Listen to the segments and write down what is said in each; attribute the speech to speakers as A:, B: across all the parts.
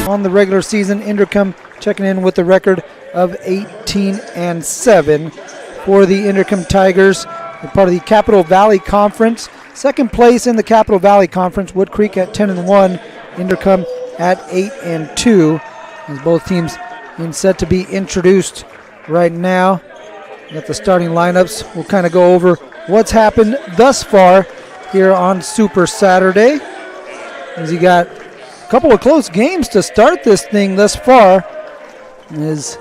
A: On the regular season, Inderkum checking in with a record of 18-7 for the Inderkum Tigers. They're part of the Capital Valley Conference. Second place in the Capital Valley Conference, Wood Creek at 10-1, Inderkum at 8-2. As both teams being set to be introduced right now. Got the starting lineups. We'll kind of go over what's happened thus far here on Super Saturday. As you got a couple of close games to start this thing thus far. As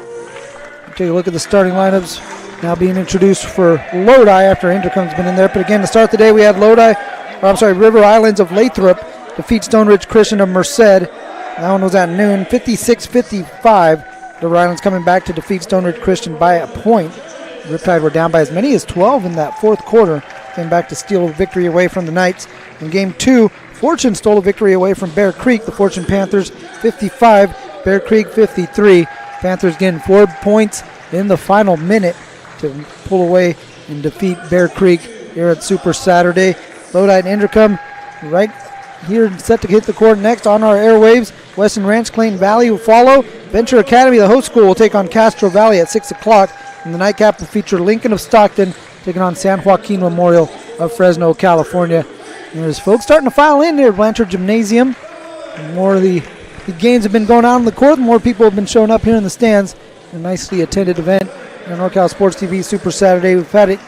A: you take a look at the starting lineups now being introduced for Lodi after Inderkum's been in there. But again, to start the day, we had River Islands of Lathrop defeat Stone Ridge Christian of Merced. That one was at noon, 56-55. The River Islands coming back to defeat Stone Ridge Christian by a point. Riptide were down by as many as 12 in that fourth quarter. Came back to steal a victory away from the Knights. In game two, Fortune stole a victory away from Bear Creek. The Fortune Panthers 55, Bear Creek 53. Panthers getting 4 points in the final minute to pull away and defeat Bear Creek here at Super Saturday. Lodi and Inderkum right here set to hit the court next on our airwaves. Weston Ranch, Clayton Valley will follow. Venture Academy, the host school, will take on Castro Valley at 6 o'clock. And the nightcap will feature Lincoln of Stockton taking on San Joaquin Memorial of Fresno, California. And there's folks starting to file in here at Blanchard Gymnasium. The more the games have been going on the court, the more people have been showing up here in the stands. A nicely attended event on NorCal Sports TV Super Saturday. We've had it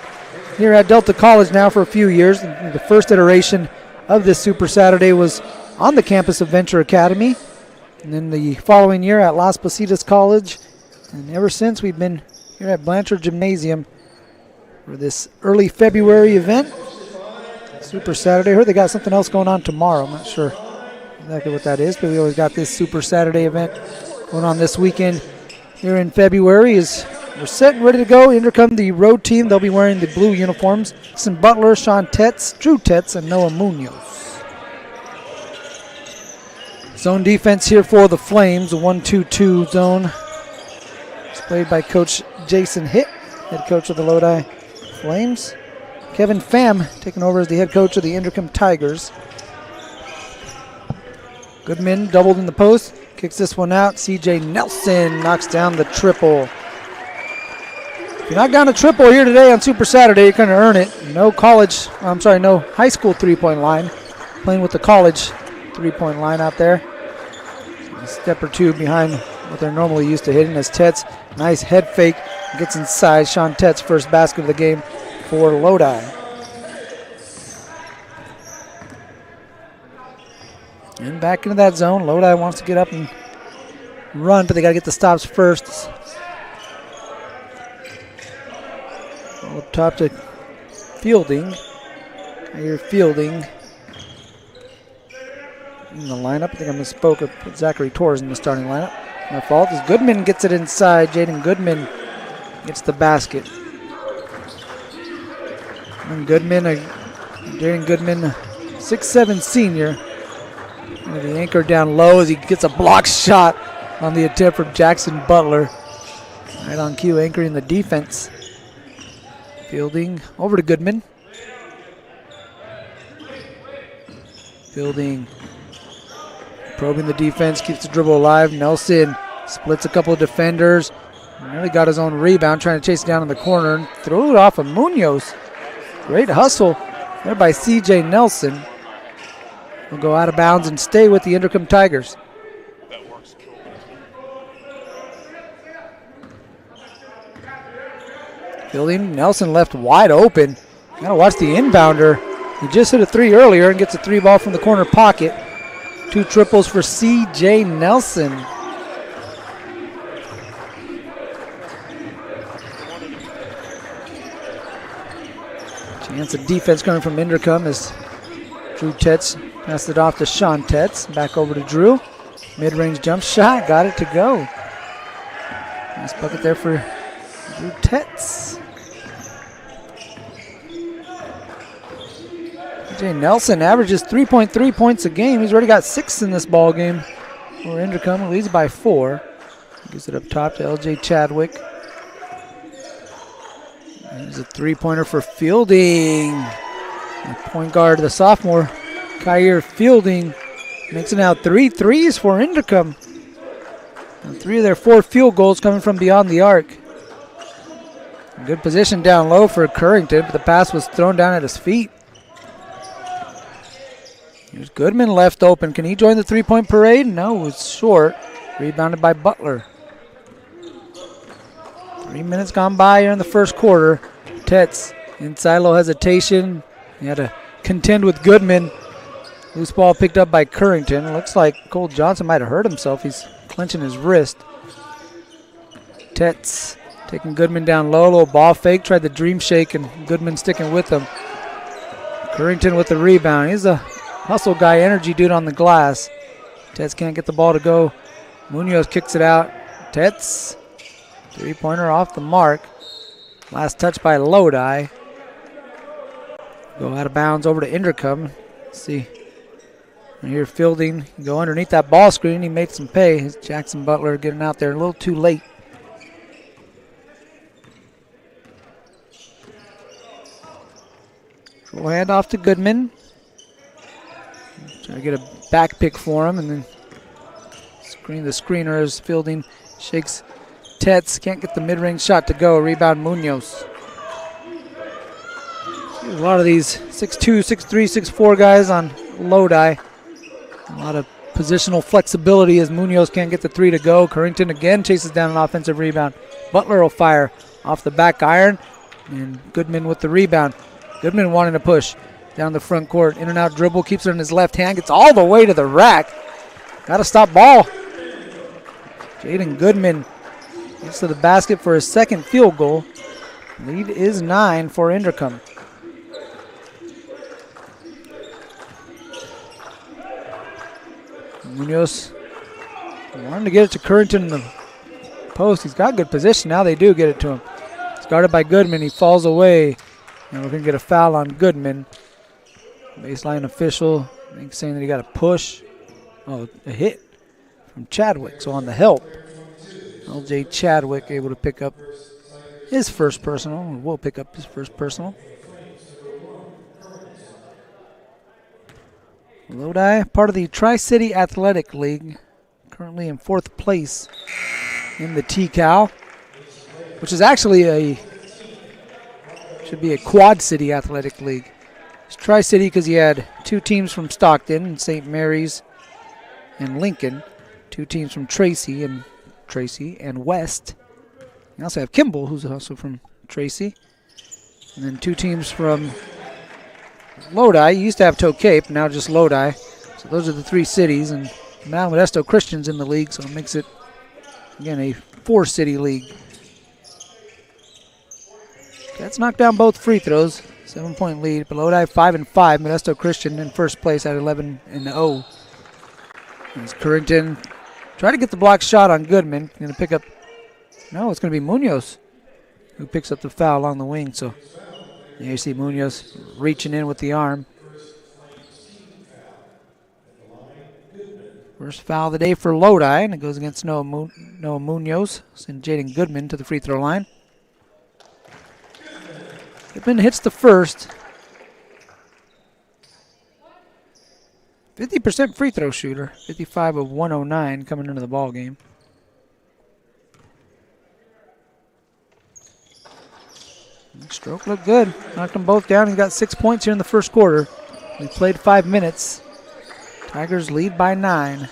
A: here at Delta College now for a few years. The first iteration of this Super Saturday was on the campus of Venture Academy. And then the following year at Las Positas College. And ever since, we've been here at Blanchard Gymnasium for this early February event. Super Saturday. I heard they got something else going on tomorrow. I'm not sure exactly what that is, but we always got this Super Saturday event going on this weekend here in February. We're set and ready to go. Inderkum, the road team, they'll be wearing the blue uniforms. Jackson Butler, Sean Tetz, Drew Tetz, and Noah Munoz. Zone defense here for the Flames, a 1-2-2 zone. It's played by Coach Jason Hitt, head coach of the Lodi Flames. Kevin Pham taking over as the head coach of the Inderkum Tigers. Goodman doubled in the post, kicks this one out. CJ Nelson knocks down the triple. If you knock down a triple here today on Super Saturday, you're going to earn it. No high school three-point line. Playing with the college three-point line out there. A step or two behind what they're normally used to hitting as Tetz. Nice head fake. Gets inside. Sean Tetz, first basket of the game for Lodi. And back into that zone. Lodi wants to get up and run, but they got to get the stops first. Up top to Fielding. Here Fielding in the lineup. I think I misspoke. I put Zachary Torres in the starting lineup. My fault. As Goodman gets it inside. Jaden Goodman gets the basket. And Jaden Goodman, 6'7" senior. And the anchor down low as he gets a block shot on the attempt from Jackson Butler. Right on cue, anchoring the defense. Fielding over to Goodman. Fielding probing the defense, keeps the dribble alive. Nelson splits a couple of defenders. Nearly got his own rebound, trying to chase it down in the corner. And throw it off of Munoz. Great hustle there by CJ Nelson. Will go out of bounds and stay with the Inderkum Tigers. Fielding, Nelson left wide open. Gotta watch the inbounder. He just hit a three earlier and gets a three ball from the corner pocket. 2 triples for C.J. Nelson. Chance of defense coming from Inderkum as Drew Tetz passed it off to Sean Tetz. Back over to Drew. Mid-range jump shot, got it to go. Nice bucket there for Drew Tetz. C.J. Nelson averages 3.3 points a game. He's already got 6 in this ball game. For Inderkum leads by 4. Gives it up top to L.J. Chadwick. There's a three-pointer for Fielding. The point guard, the sophomore, Kyer Fielding, makes it now 3 threes for Inderkum. And 3 of their 4 field goals coming from beyond the arc. Good position down low for Currington, but the pass was thrown down at his feet. Here's Goodman left open. Can he join the three-point parade? No, it's short. Rebounded by Butler. 3 minutes gone by here in the first quarter. Tetz inside, low hesitation. He had to contend with Goodman. Loose ball picked up by Currington. Looks like Cole Johnson might have hurt himself. He's clenching his wrist. Tetz taking Goodman down low. Little ball fake. Tried the dream shake, and Goodman sticking with him. Currington with the rebound. He's a hustle guy, energy dude on the glass. Tetz can't get the ball to go. Munoz kicks it out. Tetz, three-pointer off the mark. Last touch by Lodi. Go out of bounds over to Inderkum. Let's see And here Fielding, go underneath that ball screen. He made some pay. Jackson Butler getting out there a little too late. Full hand off to Goodman. Try to get a back pick for him, and then screen the screener as Fielding shakes Tetz. Can't get the mid-range shot to go. Rebound Munoz. A lot of these 6'2", 6'3", 6'4" guys on Lodi. A lot of positional flexibility as Munoz can't get the three to go. Currington again chases down an offensive rebound. Butler will fire off the back iron, and Goodman with the rebound. Goodman wanting to push down the front court. In and out dribble, keeps it in his left hand, gets all the way to the rack. Got to stop ball. Jaden Goodman gets to the basket for his second field goal. Lead is 9 for Inderkum. Munoz wanting to get it to Currington in the post. He's got good position. Now they do get it to him. It's guarded by Goodman. He falls away. And we're going to get a foul on Goodman. Baseline official, I think, saying that he got a push. Oh, a hit from Chadwick. So on the help, LJ Chadwick able to pick up his first personal. Or will pick up his first personal. Lodi, part of the Tri-City Athletic League, currently in 4th place in the TCAL, which is actually should be a Quad City Athletic League. It's Tri-City because you had 2 teams from Stockton and St. Mary's and Lincoln, 2 teams from Tracy and West. You also have Kimball, who's also from Tracy, and then 2 teams from Lodi. You used to have Toe Cape, now just Lodi. So those are the 3 cities, and now Modesto Christian's in the league, so it makes it, again, a 4-city league. That's knocked down both free throws. 7-point lead, but Lodi 5-5. Modesto Christian in first place at 11-0. As Currington try to get the block shot on Goodman. Going to pick up, no, it's going to be Munoz who picks up the foul along the wing. So there you see Munoz reaching in with the arm. First foul of the day for Lodi, and it goes against Noah Munoz. Send Jaden Goodman to the free throw line. Goodman hits the first. 50% free throw shooter. 55 of 109 coming into the ball game. Stroke looked good. Knocked them both down. He got 6 points here in the first quarter. We played 5 minutes. Tigers lead by 9.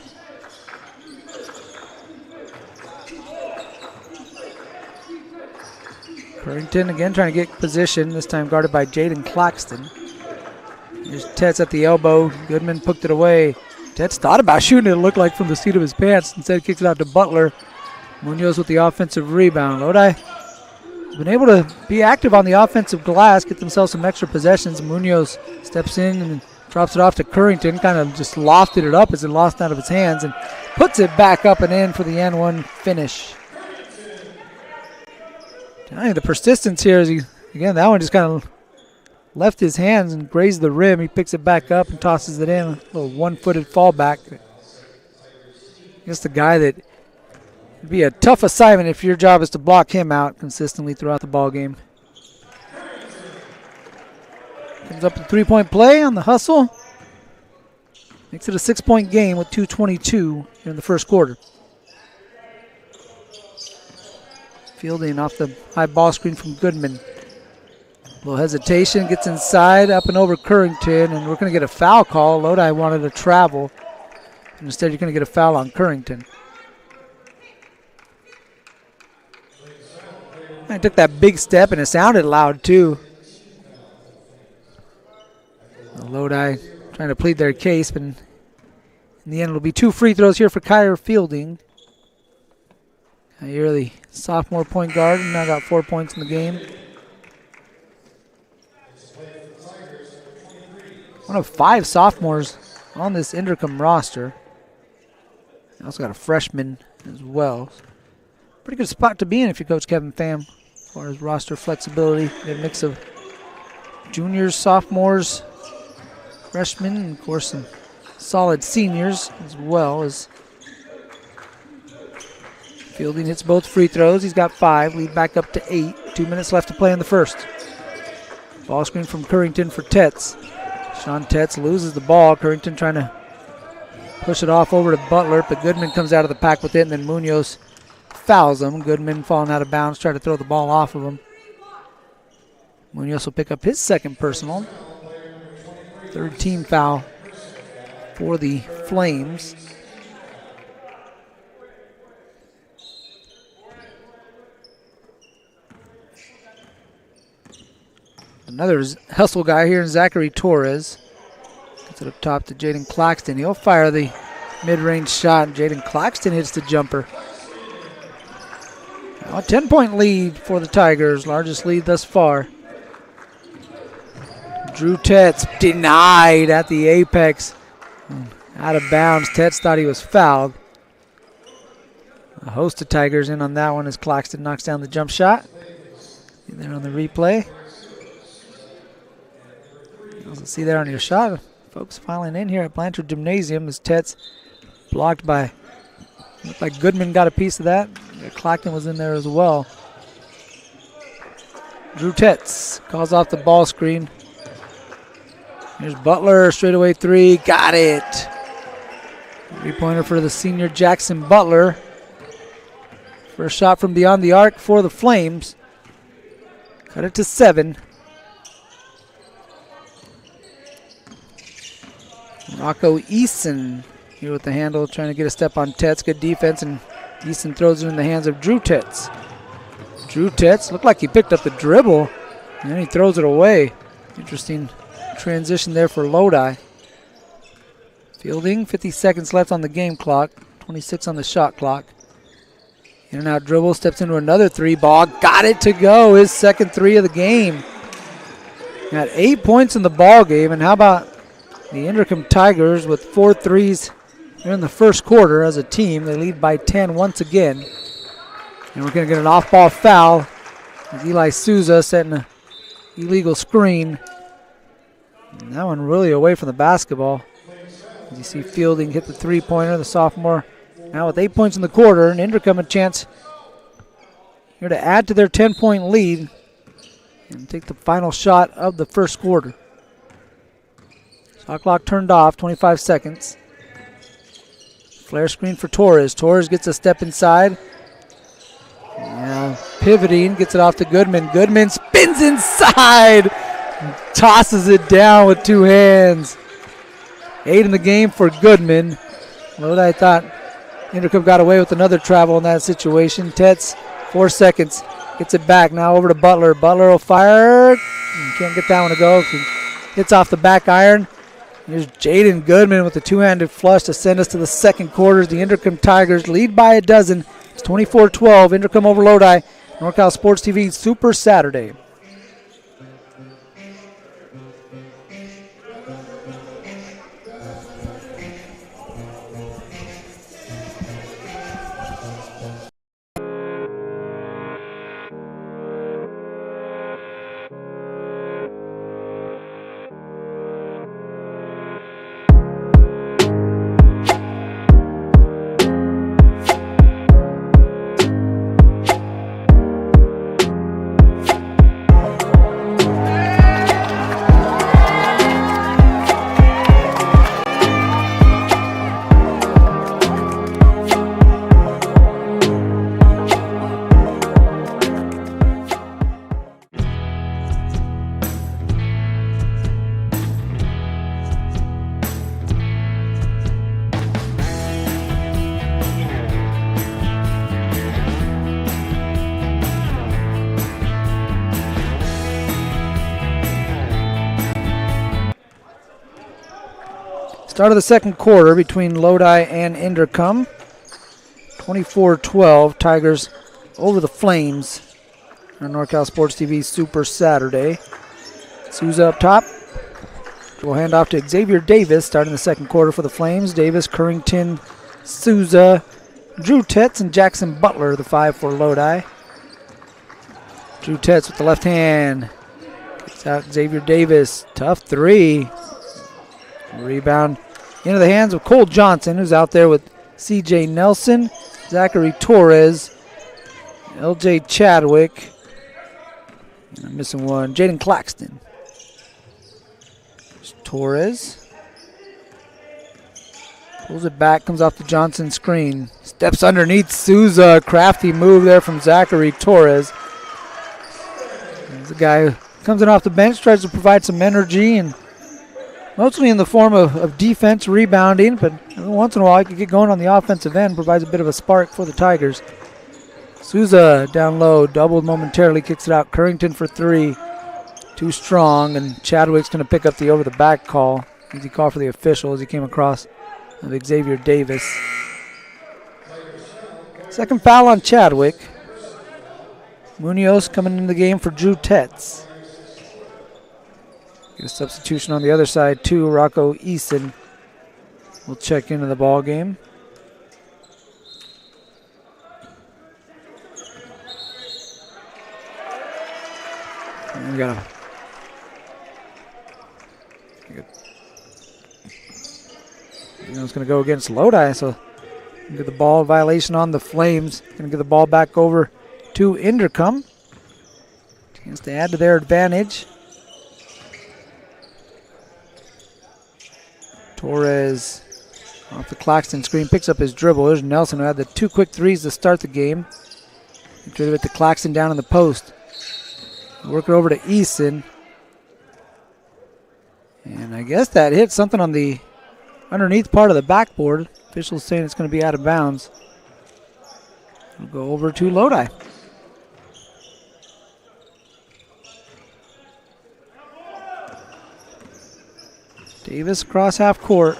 A: Currington again trying to get position, this time guarded by Jaden Claxton. Here's Tetz at the elbow. Goodman poked it away. Tetz thought about shooting it, looked like from the seat of his pants. Instead kicks it out to Butler. Munoz with the offensive rebound. Lodi been able to be active on the offensive glass, get themselves some extra possessions. Munoz steps in and drops it off to Currington, kind of just lofted it up as it lost out of his hands and puts it back up and in for the N1 finish. The persistence here is, again, that one just kind of left his hands and grazed the rim. He picks it back up and tosses it in. A little one-footed fallback. I guess the guy that would be a tough assignment if your job is to block him out consistently throughout the ball game. Comes up with a 3-point play on the hustle. Makes it a 6-point game with 2:22 in the first quarter. Fielding off the high ball screen from Goodman. A little hesitation, gets inside, up and over Currington, and we're going to get a foul call. Lodi wanted to travel. Instead, you're going to get a foul on Currington. I took that big step, and it sounded loud, too. Lodi trying to plead their case, but in the end, it'll be 2 free throws here for Kyler Fielding. You're the sophomore point guard, and now got 4 points in the game. One of 5 sophomores on this Inderkum roster. Also got a freshman as well. Pretty good spot to be in if you coach Kevin Pham as far as roster flexibility. A mix of juniors, sophomores, freshmen, and of course some solid seniors as well as Fielding hits both free throws. He's got 5, lead back up to 8. 2 minutes left to play in the first. Ball screen from Currington for Tetz. Sean Tetz loses the ball. Currington trying to push it off over to Butler, but Goodman comes out of the pack with it, and then Munoz fouls him. Goodman falling out of bounds, trying to throw the ball off of him. Munoz will pick up his second personal. Third team foul for the Flames. Another hustle guy here in Zachary Torres. Gets it up top to Jaden Claxton. He'll fire the mid-range shot, and Jaden Claxton hits the jumper. Now a 10-point lead for the Tigers, largest lead thus far. Drew Tetz denied at the apex. Out of bounds. Tetz thought he was fouled. A host of Tigers in on that one as Claxton knocks down the jump shot. See there on the replay. You see there on your shot. Folks filing in here at Blanchard Gymnasium as Tetz blocked by, looked like Goodman got a piece of that. Claxton was in there as well. Drew Tetz calls off the ball screen. Here's Butler, straightaway 3, got it. 3-pointer for the senior Jackson Butler. First shot from beyond the arc for the Flames. Cut it to 7. Rocco Eason here with the handle, trying to get a step on Tetz. Good defense, and Eason throws it in the hands of Drew Tetz. Drew Tetz looked like he picked up the dribble, and then he throws it away. Interesting transition there for Lodi. Fielding, 50 seconds left on the game clock, 26 on the shot clock. In and out dribble, steps into another 3 ball, got it to go, his second 3 of the game. Got 8 points in the ball game, and how about the Inderkum Tigers with 4 threes here in the first quarter as a team. They lead by 10 once again. And we're going to get an off-ball foul. Eli Souza setting an illegal screen. And that one really away from the basketball. As you see Fielding hit the 3-pointer, the sophomore. Now with 8 points in the quarter, and Inderkum a chance here to add to their 10-point lead and take the final shot of the first quarter. Shot clock turned off, 25 seconds. Flare screen for Torres. Torres gets a step inside. Now pivoting, gets it off to Goodman. Goodman spins inside, tosses it down with 2 hands. 8 in the game for Goodman. Lodi thought Inderkum got away with another travel in that situation. Tetz, 4 seconds, gets it back. Now over to Butler. Butler will fire. Can't get that one to go. Hits off the back iron. Here's Jaden Goodman with the 2-handed flush to send us to the second quarter. The Inderkum Tigers lead by a dozen. It's 24-12. Inderkum over Lodi. NorCal Sports TV Super Saturday. Start of the second quarter between Lodi and Inderkum. 24-12, Tigers over the Flames on NorCal Sports TV Super Saturday. Souza up top. We'll hand off to Xavier Davis starting the second quarter for the Flames. Davis, Currington, Souza, Drew Tetz, and Jackson Butler, the 5 for Lodi. Drew Tetz with the left hand. Kicks out Xavier Davis. Tough 3. Rebound into the hands of Cole Johnson, who's out there with C.J. Nelson, Zachary Torres, L.J. Chadwick, and I'm missing one, Jaden Claxton. There's Torres. Pulls it back, comes off the Johnson screen. Steps underneath Souza. Crafty move there from Zachary Torres. There's a guy who comes in off the bench, tries to provide some energy, and mostly in the form of defense, rebounding, but once in a while he could get going on the offensive end, provides a bit of a spark for the Tigers. Souza down low, doubled momentarily, kicks it out. Currington for three. Too strong, and Chadwick's going to pick up the over-the-back call. Easy call for the official as he came across of Xavier Davis. Second foul on Chadwick. Munoz coming into the game for Drew Tetz. Get a substitution on the other side too. Rocco Eason will check into the ball game. And we got it's going to go against Lodi, so get the ball violation on the Flames. Going to get the ball back over to Inderkum. Chance to add to their advantage. Torres off the Claxton screen, picks up his dribble. There's Nelson, who had the two quick threes to start the game. He with the Claxton down in the post. Work it over to Eason. And I guess that hit something on the underneath part of the backboard. Officials saying it's going to be out of bounds. We'll go over to Lodi. Davis across half court.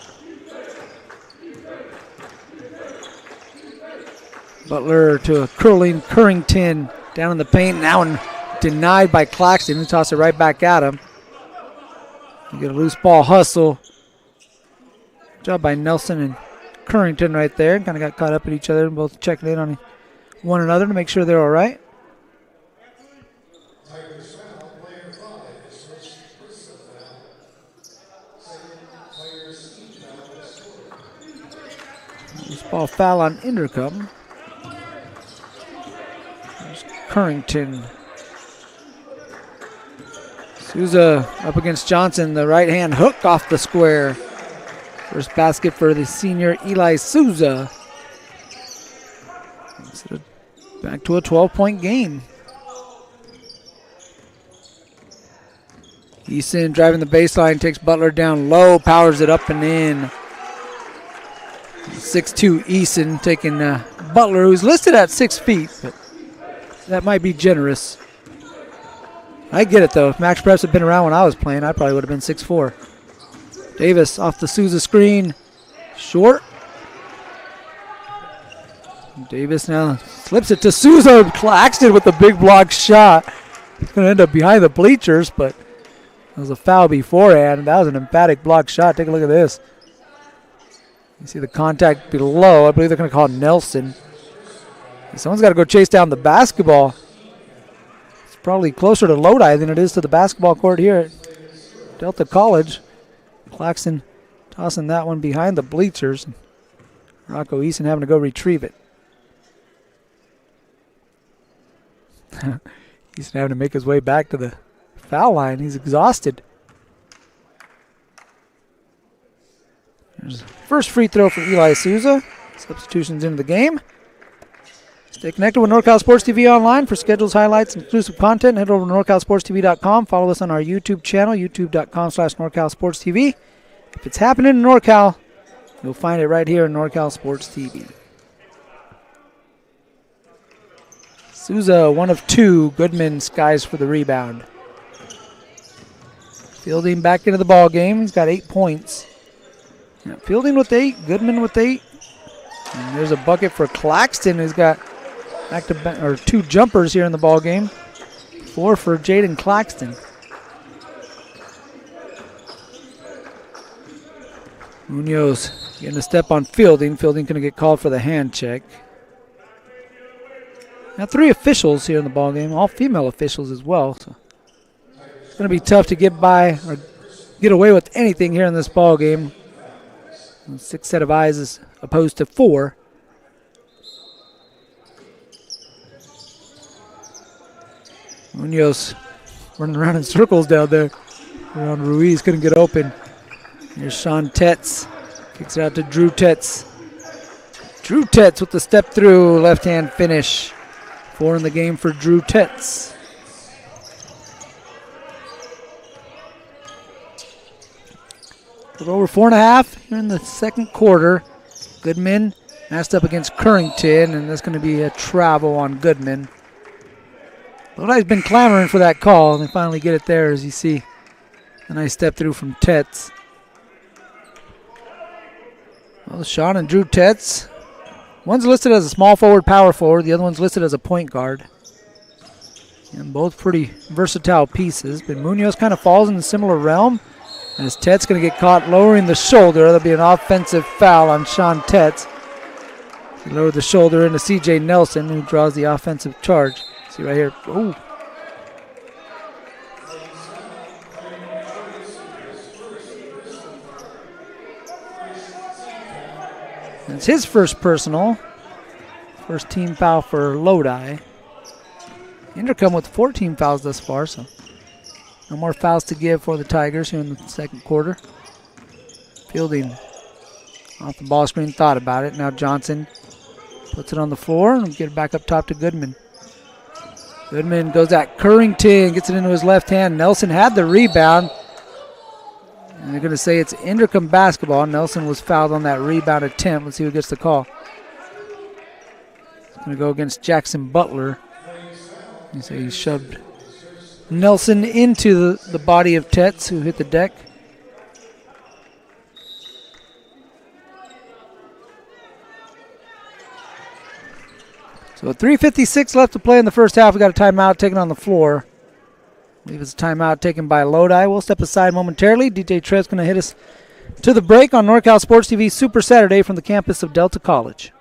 A: Butler to a curling Currington down in the paint. Now denied by Claxton, who tossed it right back at him. You get a loose ball hustle. Good job by Nelson and Currington right there. Kind of got caught up at each other and both checking in on one another to make sure they're all right. Loose ball foul on Inderkum. There's Currington. Souza up against Johnson. The right hand hook off the square. First basket for the senior Eli Souza. Back to a 12-point game. Eason driving the baseline, takes Butler down low, powers it up and in. 6'2" Eason taking Butler, who's listed at 6 feet, but that might be generous. I get it, though. If Max Preps had been around when I was playing, I probably would have been 6'4". Davis off the Souza screen. Short. Davis now slips it to Souza. Claxton with the big block shot. It's going to end up behind the bleachers, but it was a foul beforehand. That was an emphatic block shot. Take a look at this. You see the contact below. I believe they're going to call Nelson. Someone's got to go chase down the basketball. It's probably closer to Lodi than it is to the basketball court here at Delta College. Claxton tossing that one behind the bleachers. Rocco Eason having to go retrieve it. Eason having to make his way back to the foul line. He's exhausted. There's the first free throw for Eli Souza. Substitutions into the game. Stay connected with NorCal Sports TV online for schedules, highlights, and exclusive content. Head over to NorCalSportsTV.com. Follow us on our YouTube channel, youtube.com/NorCalSportsTV. If it's happening in NorCal, you'll find it right here in NorCal Sports TV. Souza, 1 of 2. Goodman skies for the rebound. Fielding back into the ball game. He's got 8 points. Yeah, Fielding with 8. Goodman with 8. And there's a bucket for Claxton, who's got back to 2 jumpers here in the ball game. 4 for Jaden Claxton. Munoz getting a step on Fielding. Fielding going to get called for the hand check. Now 3 officials here in the ball game, all female officials as well. So it's going to be tough to get by or get away with anything here in this ball game. So 6 set of eyes as opposed to 4. Munoz running around in circles down there. Around Ruiz, couldn't get open. Here's Sean Tetz. Kicks it out to Drew Tetz. Drew Tetz with the step through, left hand finish. 4 in the game for Drew Tetz. A little over 4.5 here in the second quarter. Goodman matched up against Currington, and that's going to be a travel on Goodman. Lodi's been clamoring for that call, and they finally get it there, as you see. A nice step through from Tetz. Well, Sean and Drew Tetz. One's listed as a small forward, power forward. The other one's listed as a point guard. And both pretty versatile pieces. But Munoz kind of falls in a similar realm. As Tetz going to get caught lowering the shoulder. That'll be an offensive foul on Sean Tetz. He lowered the shoulder into C.J. Nelson, who draws the offensive charge. See right here. Ooh. It's his first personal. First team foul for Lodi. Inderkum with 14 fouls thus far, so no more fouls to give for the Tigers here in the second quarter. Fielding off the ball screen, thought about it. Now Johnson puts it on the floor and get it back up top to Goodman. Goodman goes at Currington, gets it into his left hand. Nelson had the rebound. And they're going to say it's Inderkum basketball. Nelson was fouled on that rebound attempt. Let's see who gets the call. It's going to go against Jackson Butler. You say he shoved Nelson into the body of Tetz, who hit the deck. So 3:56 left to play in the first half. We got a timeout taken on the floor. I believe it's a timeout taken by Lodi. We'll step aside momentarily. DJ Trev's going to hit us to the break on NorCal Sports TV Super Saturday from the campus of Delta College.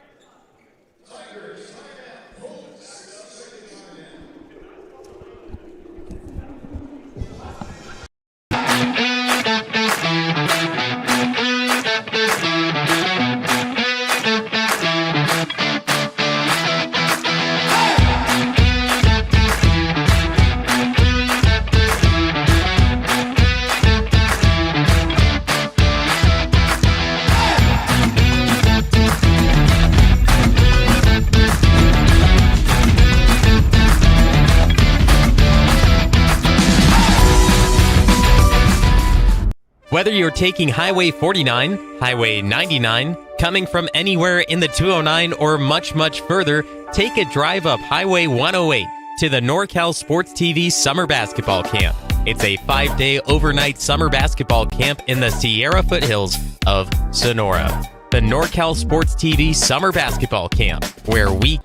B: Whether you're taking Highway 49, Highway 99, coming from anywhere in the 209 or much, much further, take a drive up Highway 108 to the NorCal Sports TV Summer Basketball Camp. It's a 5-day overnight summer basketball camp in the Sierra foothills of Sonora. The NorCal Sports TV Summer Basketball Camp, where we...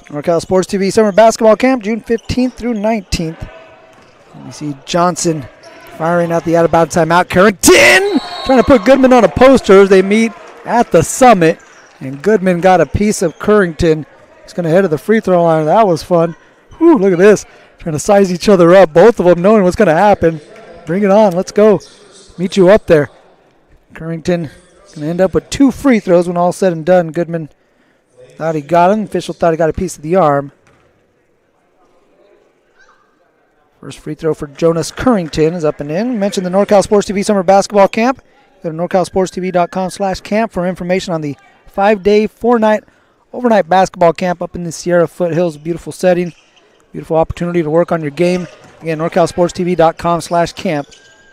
A: NorCal Sports TV Summer Basketball Camp, June 15th through 19th. You see Johnson firing out the out-of-bounds timeout. Currington trying to put Goodman on a poster as they meet at the summit. And Goodman got a piece of Currington. He's going to head to the free throw line. That was fun. Whew, look at this. Trying to size each other up. Both of them knowing what's going to happen. Bring it on. Let's go. Meet you up there. Currington going to end up with 2 free throws when all's said and done. Goodman thought he got him. Official thought he got a piece of the arm. First free throw for Jonas Currington is up and in. We mentioned the NorCal Sports TV Summer Basketball Camp. Go to NorCalSportsTV.com/camp for information on the 5-day, 4-night overnight basketball camp up in the Sierra foothills. Beautiful setting. Beautiful opportunity to work on your game. Again, NorCalSportsTV.com/camp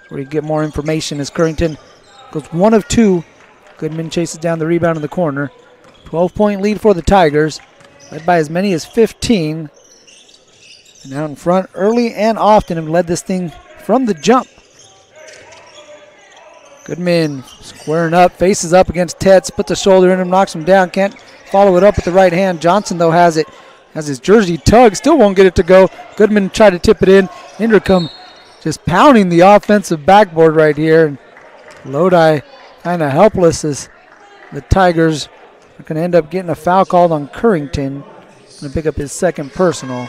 A: where you get more information as Currington goes 1 of 2. Goodman chases down the rebound in the corner. 12-point lead for the Tigers, led by as many as 15. And out in front early and often have led this thing from the jump. Goodman squaring up, faces up against Tetz, puts the shoulder in him, knocks him down, can't follow it up with the right hand. Johnson, though, has it. Has his jersey tugged, still won't get it to go. Goodman tried to tip it in. Inderkum just pounding the offensive backboard right here. And Lodi kind of helpless as the Tigers are going to end up getting a foul called on Currington. Going to pick up his second personal.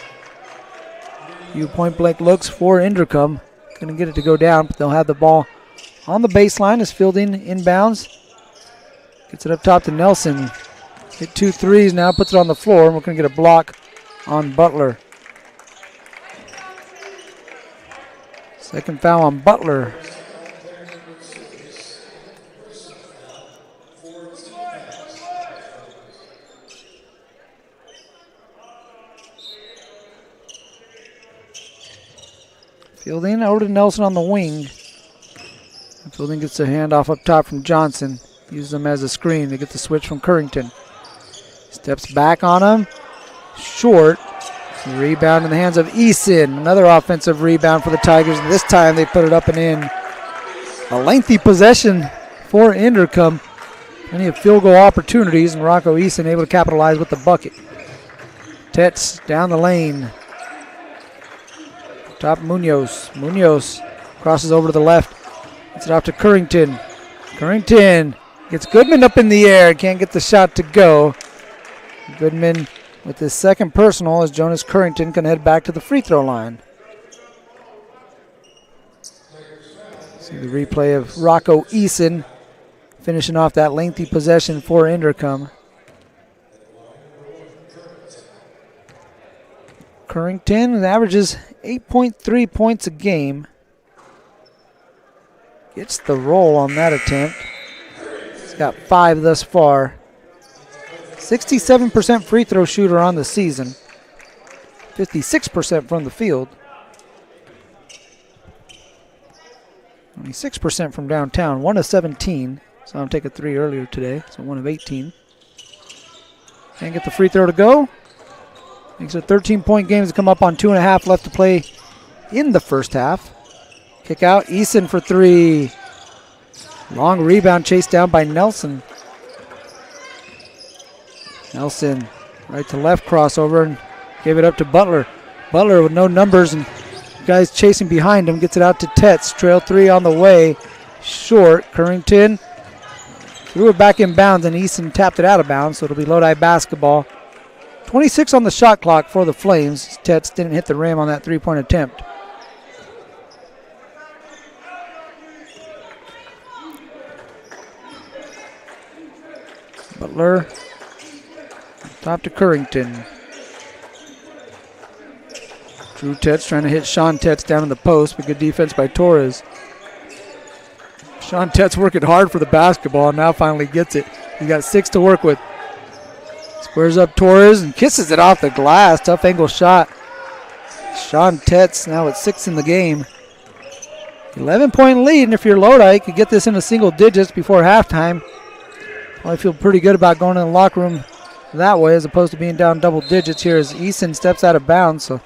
A: Few point-blank looks for Inderkum. Going to get it to go down, but they'll have the ball on the baseline is fielding inbounds. Gets it up top to Nelson. Hit 2 threes now, puts it on the floor, and we're going to get a block on Butler. Second foul on Butler. Fielding over to Nelson on the wing. Fielding gets a handoff up top from Johnson. Uses them as a screen to get the switch from Currington. Steps back on him. Short. Rebound in the hands of Eason. Another offensive rebound for the Tigers. And this time they put it up and in. A lengthy possession for Inderkum. Plenty of field goal opportunities, and Rocco Eason able to capitalize with the bucket. Tetz down the lane. Top Munoz. Munoz crosses over to the left. Gets it off to Currington. Currington gets Goodman up in the air. Can't get the shot to go. Goodman with his second personal as Jonas Currington can head back to the free throw line. See the replay of Rocco Eason finishing off that lengthy possession for Inderkum. Currington averages 8.3 points a game. Gets the roll on that attempt. He's got 5 thus far. 67% free throw shooter on the season. 56% from the field. Only 6% from downtown. 1 of 17. Saw him take a 3 earlier today, so 1 of 18. Can't get the free throw to go. Makes it a 13-point game to come up on 2.5 left to play in the first half. Kick out, Eason for 3. Long rebound chased down by Nelson. Nelson, right to left crossover and gave it up to Butler. Butler with no numbers and guys chasing behind him. Gets it out to Tetz. Trail 3 on the way. Short. Currington threw it back in bounds and Eason tapped it out of bounds, so it'll be Lodi basketball. 26 on the shot clock for the Flames. Tetz didn't hit the rim on that 3-point attempt. Butler, top to Currington. Drew Tetz trying to hit Sean Tetz down in the post, but good defense by Torres. Sean Tetz working hard for the basketball and now finally gets it. He's got 6 to work with. Squares up Torres and kisses it off the glass. Tough angle shot. Sean Tetz now at 6 in the game. 11-point lead, and if you're Lodi, you could get this into single digits before halftime. Probably feel pretty good about going in the locker room that way as opposed to being down double digits here as Eason steps out of bounds. So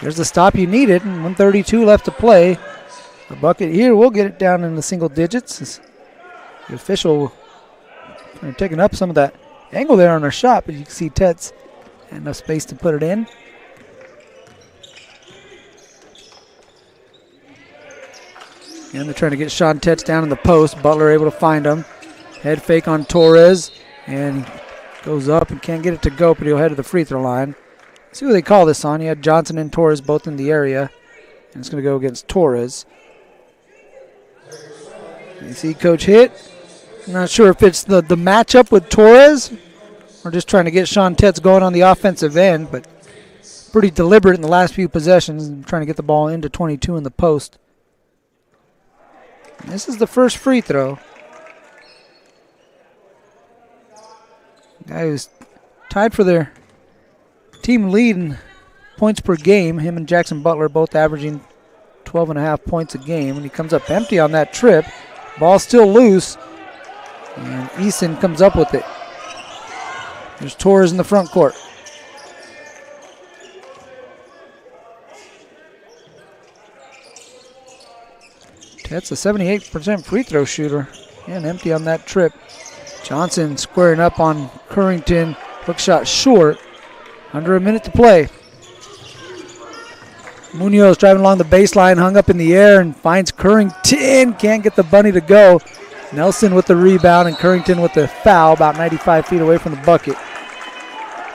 A: there's the stop you needed, and 1:32 left to play. The bucket here will get it down in the single digits. The official kind of taking up some of that angle there on our shot, but you can see Tetz had enough space to put it in. And they're trying to get Sean Tetz down in the post. Butler able to find him. Head fake on Torres, and he goes up and can't get it to go, but he'll head to the free throw line. See what they call this on. You had Johnson and Torres both in the area, and it's going to go against Torres. You see Coach hit. I'm not sure if it's the matchup with Torres or just trying to get Sean Tetz going on the offensive end, but pretty deliberate in the last few possessions and trying to get the ball into 22 in the post. And this is the first free throw. Guy who's tied for their team lead in points per game. Him and Jackson Butler both averaging 12.5 points a game. And he comes up empty on that trip. Ball still loose. And Eason comes up with it. There's Torres in the front court. That's a 78% free throw shooter. And empty on that trip. Johnson squaring up on Currington. Hook shot short. Under a minute to play. Munoz driving along the baseline, hung up in the air and finds Currington. Can't get the bunny to go. Nelson with the rebound and Currington with the foul about 95 feet away from the bucket.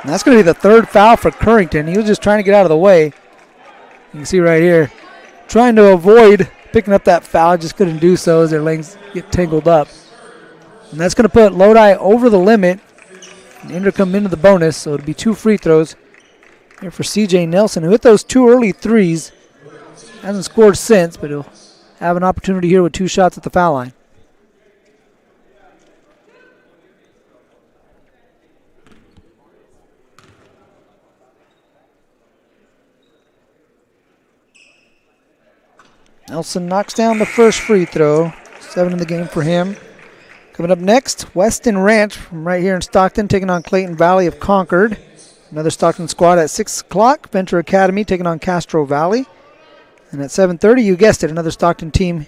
A: And that's going to be the third foul for Currington. He was just trying to get out of the way. You can see right here, trying to avoid picking up that foul, just couldn't do so as their legs get tangled up. And that's going to put Lodi over the limit and Inderkum into the bonus, so it'll be 2 free throws here for C.J. Nelson, who hit those 2 early threes. Hasn't scored since, but he'll have an opportunity here with 2 shots at the foul line. Nelson knocks down the first free throw. 7 in the game for him. Coming up next, Weston Ranch from right here in Stockton taking on Clayton Valley of Concord. Another Stockton squad at 6 o'clock. Venture Academy taking on Castro Valley. And at 7:30, you guessed it, another Stockton team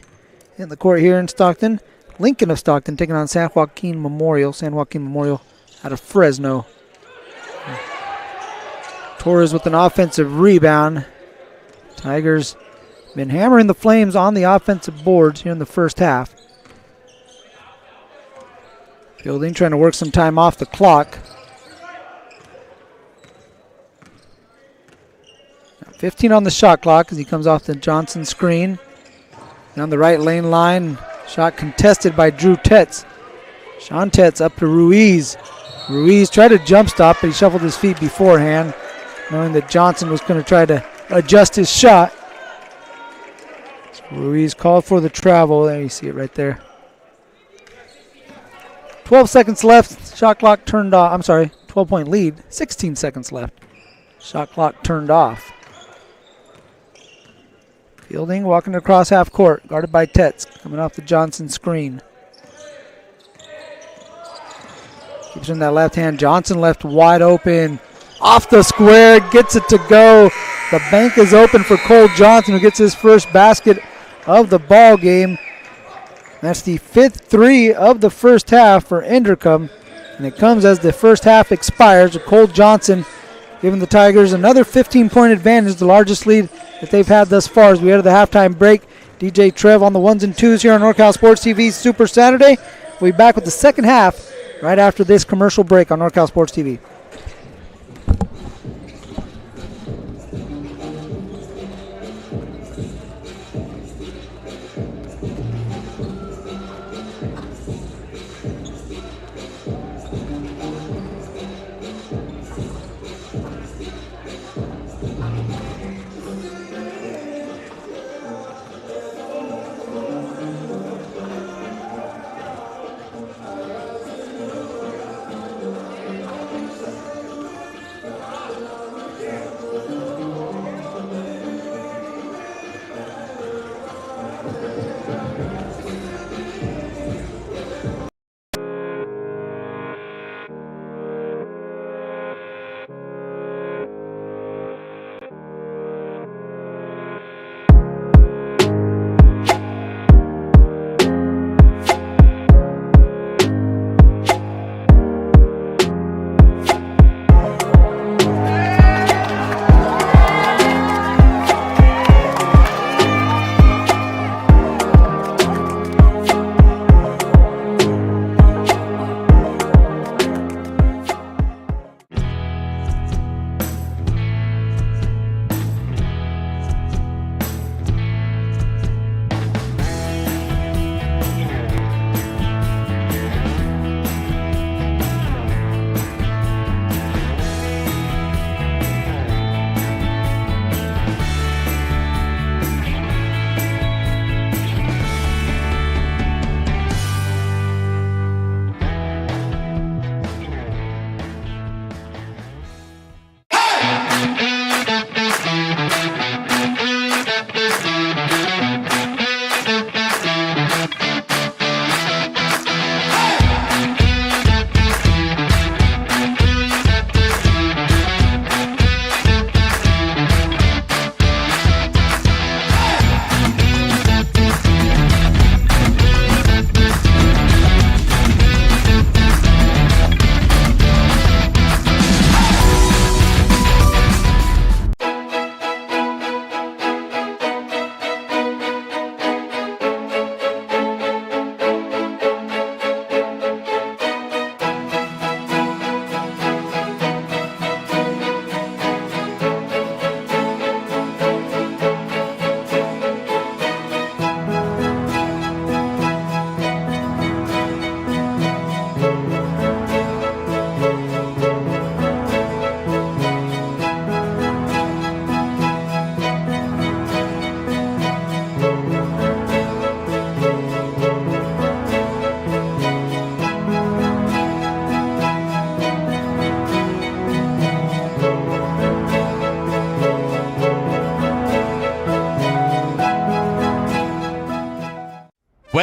A: in the court here in Stockton. Lincoln of Stockton taking on San Joaquin Memorial. San Joaquin Memorial out of Fresno. Torres with an offensive rebound. Tigers been hammering the Flames on the offensive boards here in the first half. Fielding trying to work some time off the clock. 15 on the shot clock as he comes off the Johnson screen. Down the right lane line. Shot contested by Drew Tetz. Sean Tetz up to Ruiz. Ruiz tried to jump stop, but he shuffled his feet beforehand, knowing that Johnson was going to try to adjust his shot. So Ruiz called for the travel. There you see it right there. 12 seconds left. Shot clock turned off. I'm sorry, 12-point lead. 16 seconds left. Shot clock turned off. Fielding walking across half court, guarded by Tetz, coming off the Johnson screen. Keeps in that left hand. Johnson left wide open. Off the square, gets it to go. The bank is open for Cole Johnson, who gets his first basket of the ball game. That's the 5th 3 of the first half for Inderkum. And it comes as the first half expires. Cole Johnson giving the Tigers another 15-point advantage, the largest lead that they've had thus far as we head to the halftime break. DJ Trev on the 1s and 2s here on NorCal Sports TV Super Saturday. We'll be back with the second half right after this commercial break on NorCal Sports TV.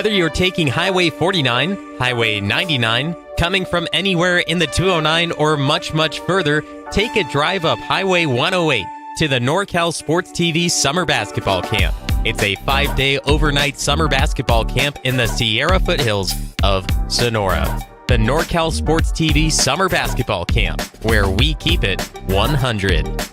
B: Whether you're taking Highway 49, Highway 99, coming from anywhere in the 209 or much, much further, take a drive up Highway 108 to the NorCal Sports TV Summer Basketball Camp. It's a 5-day overnight summer basketball camp in the Sierra foothills of Sonora. The NorCal Sports TV Summer Basketball Camp, where we keep it 100.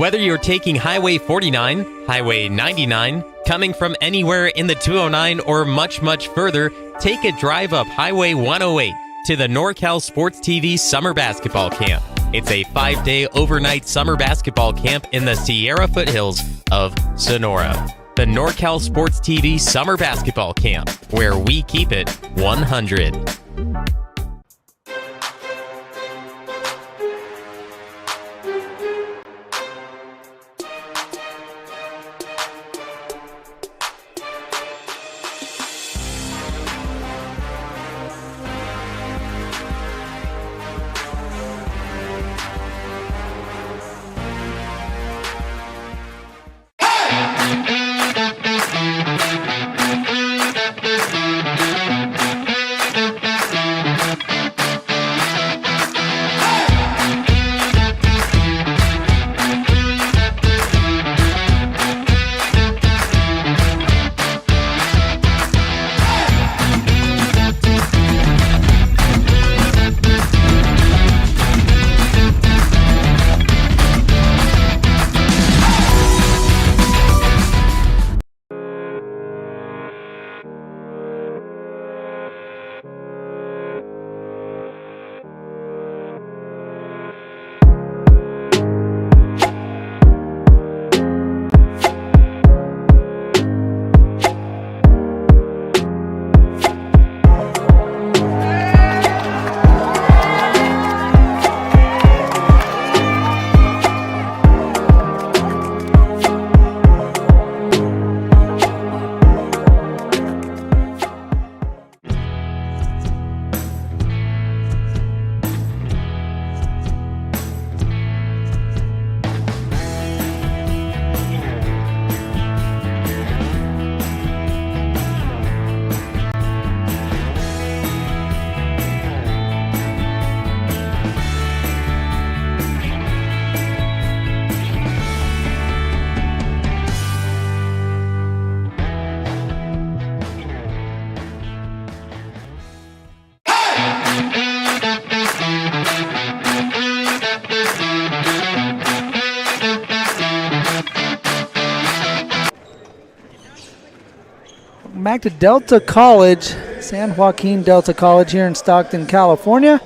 B: Whether you're taking Highway 49, Highway 99, coming from anywhere in the 209 or much, much further, take a drive up Highway 108 to the NorCal Sports TV Summer Basketball Camp. It's a 5-day overnight summer basketball camp in the Sierra foothills of Sonora. The NorCal Sports TV Summer Basketball Camp, where we keep it 100.
A: Welcome back to Delta College, San Joaquin Delta College here in Stockton, California.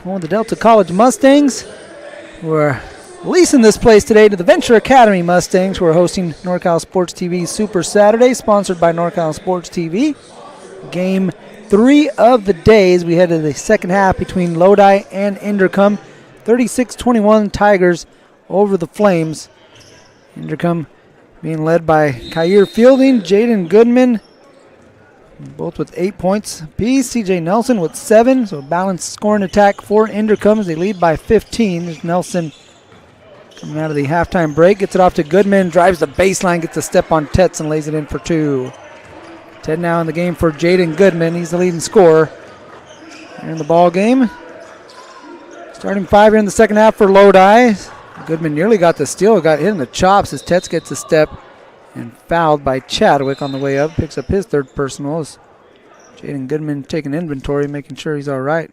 A: One of the Delta College Mustangs. We're leasing this place today to the Venture Academy Mustangs, who are hosting NorCal Sports TV Super Saturday, sponsored by NorCal Sports TV. Game 3 of the day as we head to the second half between Lodi and Inderkum. 36-21 Tigers over the Flames. Inderkum being led by Kyer Fielding, Jaden Goodman, both with 8 points apiece. CJ Nelson with 7, so a balanced scoring attack for Inderkum as they lead by 15. There's Nelson coming out of the halftime break, gets it off to Goodman, drives the baseline, gets a step on Tetz and lays it in for 2. Ted now in the game for Jaden Goodman. He's the leading scorer here in the ball game. Starting 5 here in the second half for Lodi. Goodman nearly got the steal, got hit in the chops as Tetz gets a step and fouled by Chadwick on the way up. Picks up his third personal as Jaden Goodman taking inventory, making sure he's all right.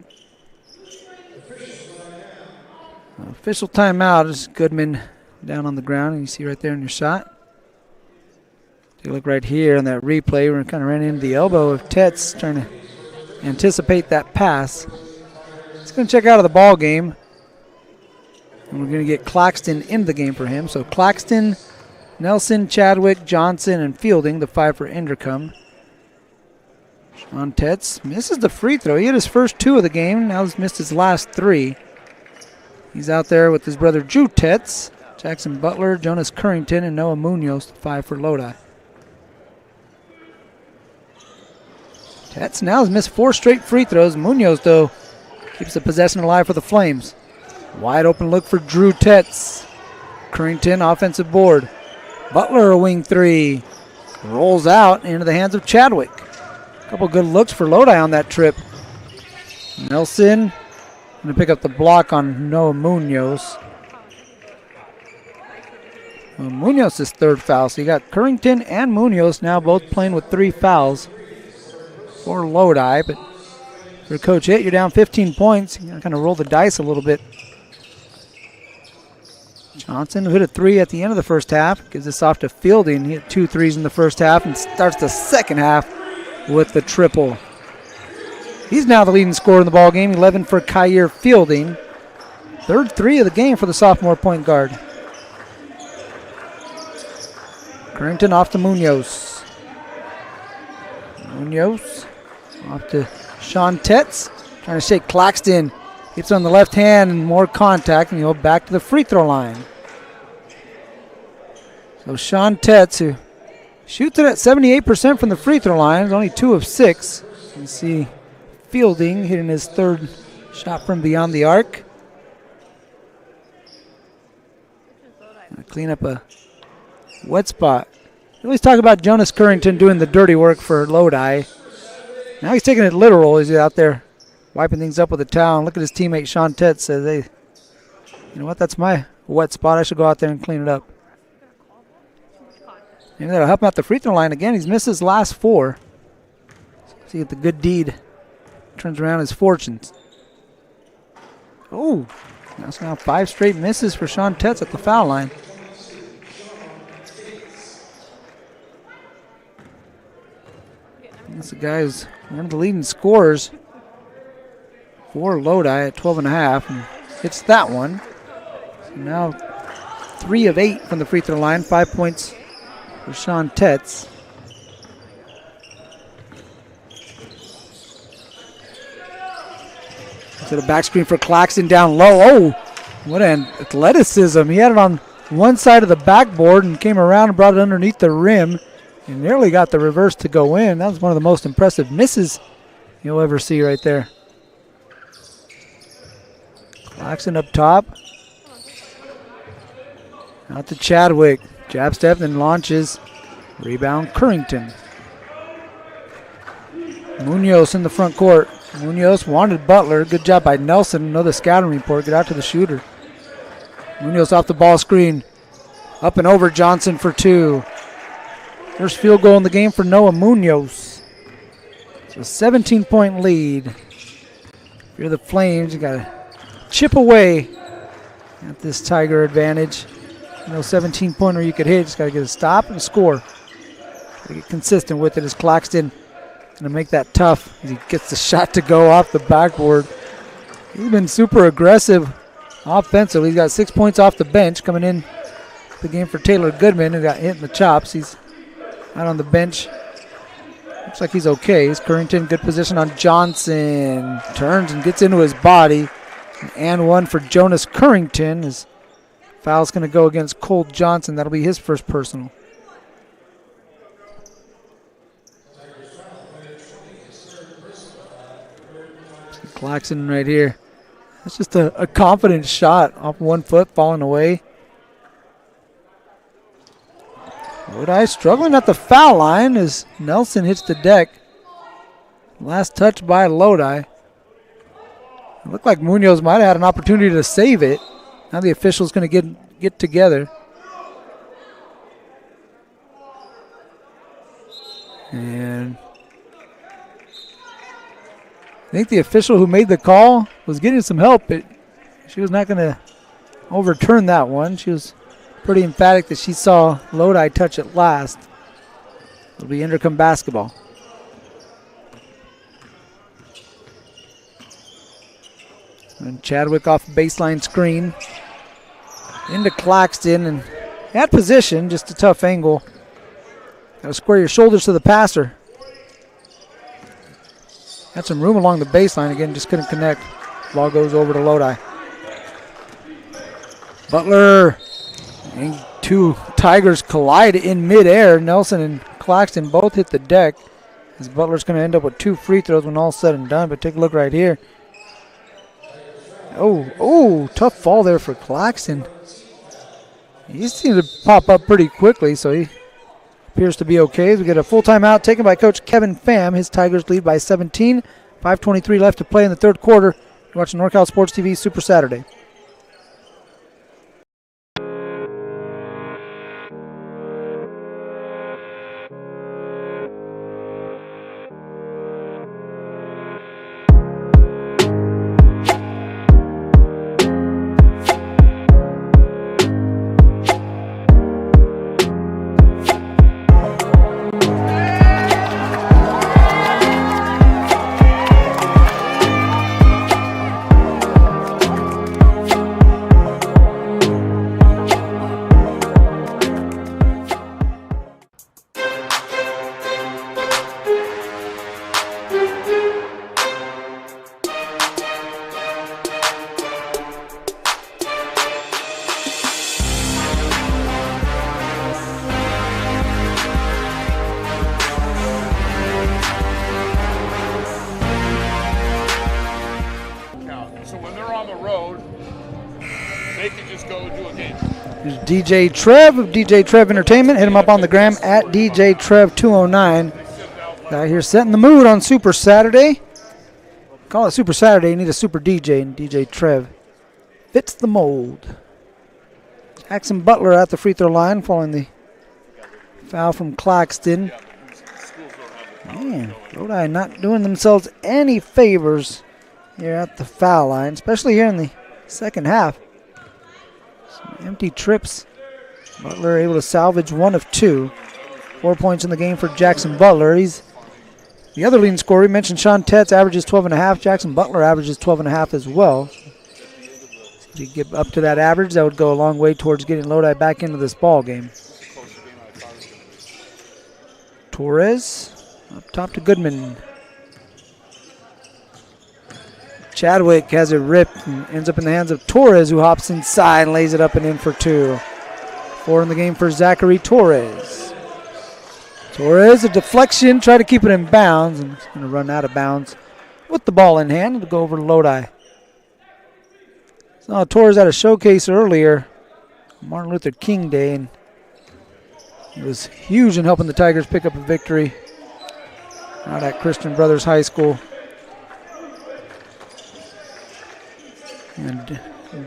A: Official timeout is Goodman down on the ground, and you see right there in your shot. Take a look right here on that replay. We kind of ran into the elbow of Tetz, trying to anticipate that pass. He's going to check out of the ball game. And we're going to get Claxton in the game for him. So Claxton, Nelson, Chadwick, Johnson, and Fielding, the 5 for Inderkum. Sean Tetz misses the free throw. He had his first 2 of the game. Now he's missed his last 3. He's out there with his brother Drew Tetz, Jackson Butler, Jonas Currington, and Noah Munoz, the 5 for Lodi. Tetz now has missed 4 straight free throws. Munoz, though, keeps the possession alive for the Flames. Wide open look for Drew Tetz. Currington, offensive board. Butler, a wing 3. Rolls out into the hands of Chadwick. A couple good looks for Lodi on that trip. Nelson going to pick up the block on Noah Munoz. Munoz's 3rd foul. So you got Currington and Munoz now both playing with 3 fouls for Lodi. But for Coach Hitt, you're down 15 points. You got to kind of roll the dice a little bit. Johnson, who hit a 3 at the end of the first half, gives this off to Fielding. He hit 2 threes in the first half and starts the second half with the triple. He's now the leading scorer in the ball game, 11 for Kyer Fielding. 3rd 3 of the game for the sophomore point guard. Currington off to Munoz. Munoz off to Sean Tetz, trying to shake Claxton. Gets on the left hand and more contact, and he'll back to the free throw line. So Sean Tetz, who shoots it at 78% from the free throw line, is only 2 of 6. You see Fielding hitting his 3rd shot from beyond the arc. Clean up a wet spot. We always talk about Jonas Currington doing the dirty work for Lodi. Now he's taking it literal. He's out there wiping things up with a towel. Look at his teammate Sean Tetz. Says, "Hey, you know what? That's my wet spot. I should go out there and clean it up." Maybe that'll help him out the free throw line again. He's missed his last 4. See if the good deed turns around his fortunes. Oh, that's now 5 straight misses for Sean Tetz at the foul line. That's the guy who's one of the leading scorers for Lodi at 12.5, and hits that one. So now 3 of 8 from the free throw line, 5 points for Sean Tetz. To the back screen for Claxton down low. Oh, what an athleticism. He had it on one side of the backboard and came around and brought it underneath the rim and nearly got the reverse to go in. That was one of the most impressive misses you'll ever see right there. Claxton up top. Out to Chadwick. Jab step, then launches. Rebound, Currington. Munoz in the front court. Munoz wanted Butler. Good job by Nelson. Another scouting report. Get out to the shooter. Munoz off the ball screen. Up and over Johnson for 2. First field goal in the game for Noah Munoz. It's a 17-point lead. If you're the Flames, you got to chip away at this Tiger advantage. 17-pointer you could hit. Just got to get a stop and a score. Get consistent with it as Claxton going to make that tough as he gets the shot to go off the backboard. He's been super aggressive offensively. He's got 6 points off the bench coming in the game for Taylor Goodman, who got hit in the chops. He's out on the bench. Looks like he's okay. He's Currington, good position on Johnson. Turns and gets into his body. And one for Jonas Currington. His foul's going to go against Cole Johnson. That'll be his first personal. Claxton right here. That's just a confident shot off 1 foot, falling away. Lodi struggling at the foul line as Nelson hits the deck. Last touch by Lodi. It looked like Munoz might have had an opportunity to save it. Now the official's going to get together. And I think the official who made the call was getting some help. She was not going to overturn that one. She was pretty emphatic that she saw Lodi touch it last. It'll be Inderkum basketball. And Chadwick off the baseline screen. Into Claxton, and at position, just a tough angle. Got to square your shoulders to the passer. Had some room along the baseline. Again, just couldn't connect. Ball goes over to Lodi. Butler. And two Tigers collide in midair. Nelson and Claxton both hit the deck. As Butler's going to end up with 2 free throws when all's said and done. But take a look right here. Oh, tough fall there for Claxton. He seemed to pop up pretty quickly, so he appears to be okay. As we get a full timeout taken by Coach Kevin Pham. His Tigers lead by 17. 5:23 left to play in the third quarter. You're watching NorCal Sports TV Super Saturday. DJ Trev of DJ Trev Entertainment. Hit him up on the gram at DJ Trev 209. Out here setting the mood on Super Saturday. Call it Super Saturday. You need a super DJ, and DJ Trev fits the mold. Jackson Butler at the free throw line following the foul from Claxton. Man, Lodi not doing themselves any favors here at the foul line, especially here in the second half. Empty trips. Butler able to salvage 1 of 2. 4 points in the game for Jackson Butler. He's the other leading scorer. We mentioned Sean Tetz averages 12.5. Jackson Butler averages 12.5 as well. If you get up to that average, that would go a long way towards getting Lodi back into this ball game. Torres up top to Goodman. Chadwick has it ripped and ends up in the hands of Torres, who hops inside and lays it up and in for 2. 4 in the game for Zachary Torres. Torres, a deflection, try to keep it in bounds, and it's going to run out of bounds with the ball in hand. It'll go over to Lodi. So Torres had a showcase earlier, Martin Luther King Day, and it was huge in helping the Tigers pick up a victory out at Christian Brothers High School. And